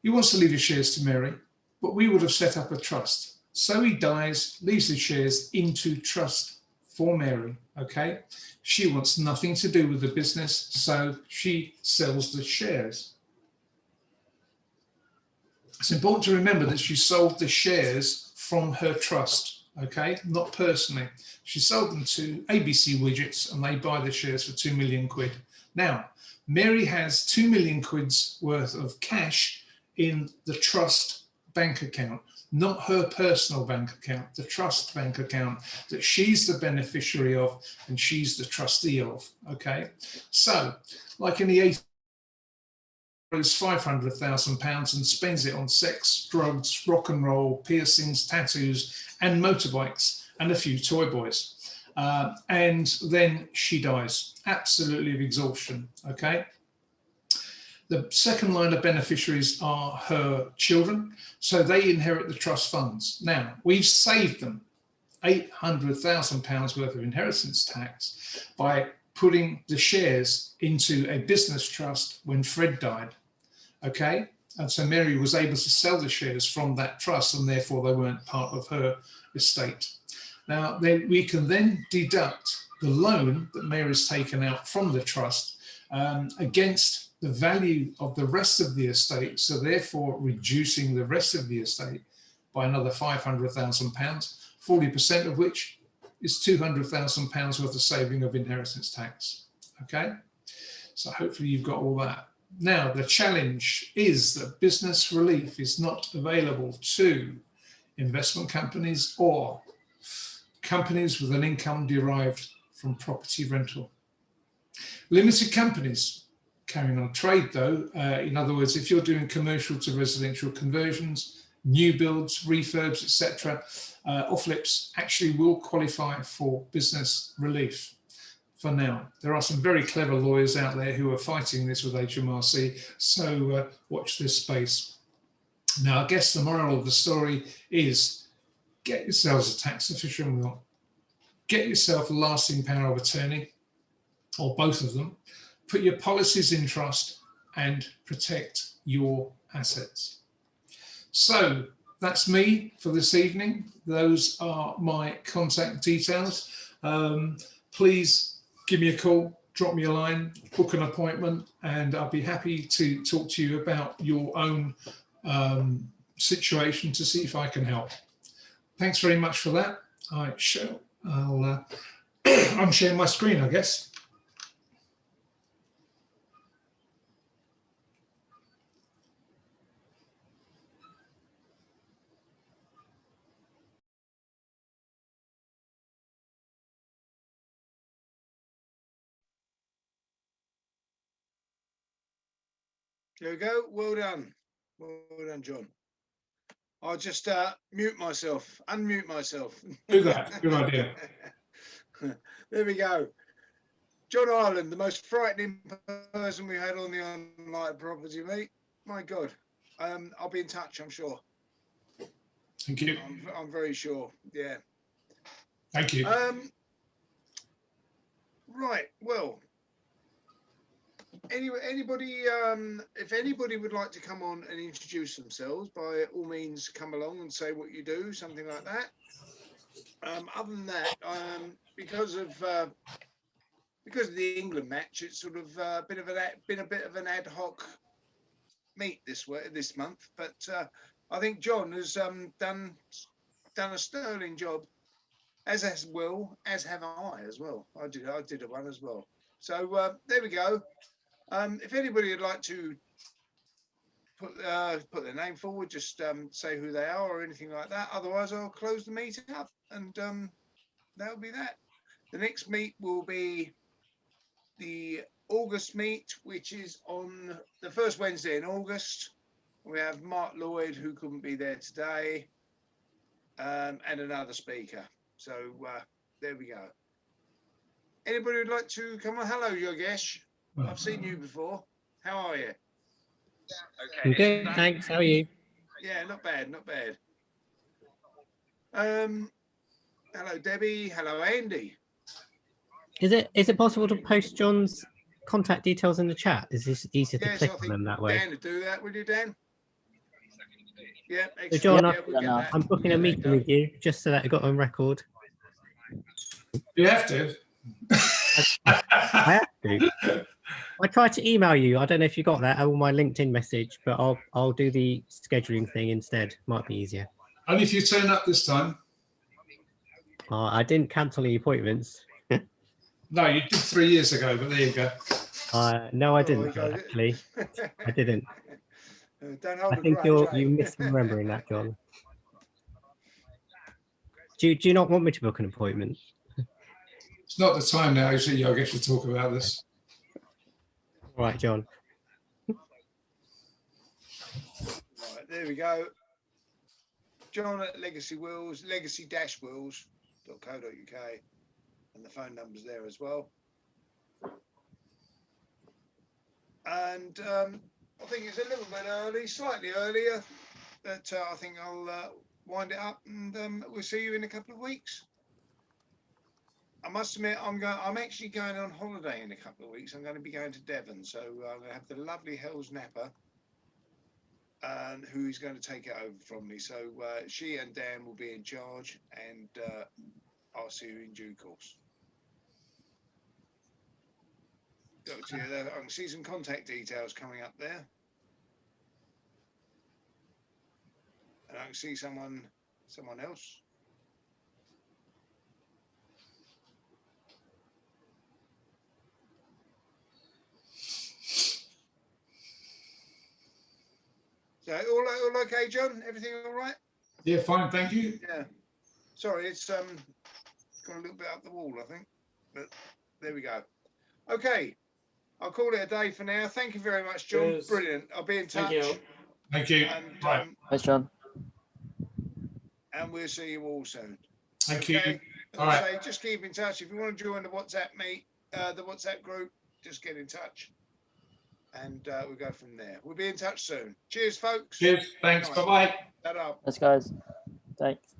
He wants to leave his shares to Mary, but we would have set up a trust. So he dies, leaves his shares into trust for Mary, okay? She wants nothing to do with the business, so she sells the shares. It's important to remember that she sold the shares from her trust, okay? Not personally. She sold them to ABC Widgets and they buy the shares for £2 million. Now, Mary has £2 million worth of cash in the trust bank account, not her personal bank account, the trust bank account that she's the beneficiary of and she's the trustee of, okay? So, like in the 80s, £500,000 and spends it on sex, drugs, rock and roll, piercings, tattoos, and motorbikes, and a few toy boys. And then she dies, absolutely of exhaustion, okay? The second line of beneficiaries are her children, so they inherit the trust funds. Now, we've saved them £800,000 worth of inheritance tax by putting the shares into a business trust when Fred died, okay? And so Mary was able to sell the shares from that trust and therefore they weren't part of her estate. Now, we can then deduct the loan that Mary's taken out from the trust against the value of the rest of the estate, so therefore reducing the rest of the estate by another £500,000, 40% of which is £200,000 worth of saving of inheritance tax, okay? So hopefully you've got all that. Now, the challenge is that business relief is not available to investment companies or companies with an income derived from property rental. Limited companies carrying on trade though, in other words, if you're doing commercial to residential conversions, new builds, refurbs, etc., or flips actually will qualify for business relief for now. There are some very clever lawyers out there who are fighting this with HMRC, so watch this space. Now, I guess the moral of the story is get yourselves a tax official will, get yourself a lasting power of attorney, or both of them, put your policies in trust and protect your assets. So that's me for this evening. Those are my contact details. Please give me a call, drop me a line, book an appointment, and I'll be happy to talk to you about your own situation to see if I can help. Thanks very much for that. I'm sharing my screen, I guess. There we go. Well done. Well done, John. I'll just unmute myself. Do that. Good idea. There we go. John Ireland, the most frightening person we had on the online property meet. My God. I'll be in touch, I'm sure. Thank you. I'm very sure. Yeah. Thank you. Right. Well, anybody, if anybody would like to come on and introduce themselves, by all means, come along and say what you do, something like that. Other than that, because of the England match, it's sort of been a bit of an ad hoc meet this month. But I think John has done a sterling job, as have I as well. I did a one as well. So there we go. If anybody would like to put their name forward, just say who they are or anything like that. Otherwise, I'll close the meeting up, and that'll be that. The next meet will be the August meet, which is on the first Wednesday in August. We have Mark Lloyd, who couldn't be there today, and another speaker. So there we go. Anybody would like to come on? Hello, Yogesh. I've seen you before. How are you? I'm good, thanks. How are you? Yeah, not bad, not bad. Hello, Debbie. Hello, Andy. Is it possible to post John's contact details in the chat? Is this easier to click on them that way? Dan to do that, will you, Dan? Yeah, So John, yeah, I'm booking a meeting with you just so that I got on record. You have to. I have to. I tried to email you. I don't know if you got that or my LinkedIn message, but I'll do the scheduling thing instead. Might be easier. Only if you turn up this time. I didn't cancel any appointments. No, you did 3 years ago, but there you go. No, I didn't actually. I didn't. I think you're misremembering that, John. Do you not want me to book an appointment? It's not the time now, is it, Yogesh, to talk about this? All right, John. Right, there we go. John at Legacy Wills, legacy-wills.co.uk, and the phone number's there as well. And I think it's a little bit early, slightly earlier, but I think I'll wind it up, and we'll see you in a couple of weeks. I must admit, I'm actually going on holiday in a couple of weeks. I'm going to be going to Devon, so I'm going to have the lovely Hells Napper, who's going to take it over from me. So she and Dan will be in charge, and I'll see you in due course. I can see some contact details coming up there, and I can see someone else. So all okay, John? Everything all right? Yeah, fine, thank you. Yeah. Sorry, it's gone a little bit up the wall, I think, but there we go. Okay, I'll call it a day for now. Thank you very much, John. Cheers. Brilliant. I'll be in touch. Thank you. And, Bye. Thanks, John. and we'll see you all soon. Thank you. Okay? All right. Say, just keep in touch. If you want to join the WhatsApp the WhatsApp group, just get in touch, and we'll go from there. We'll be in touch soon. Cheers, folks. Cheers. Thanks. Bye-bye. Ta-da. Thanks, guys. Thanks.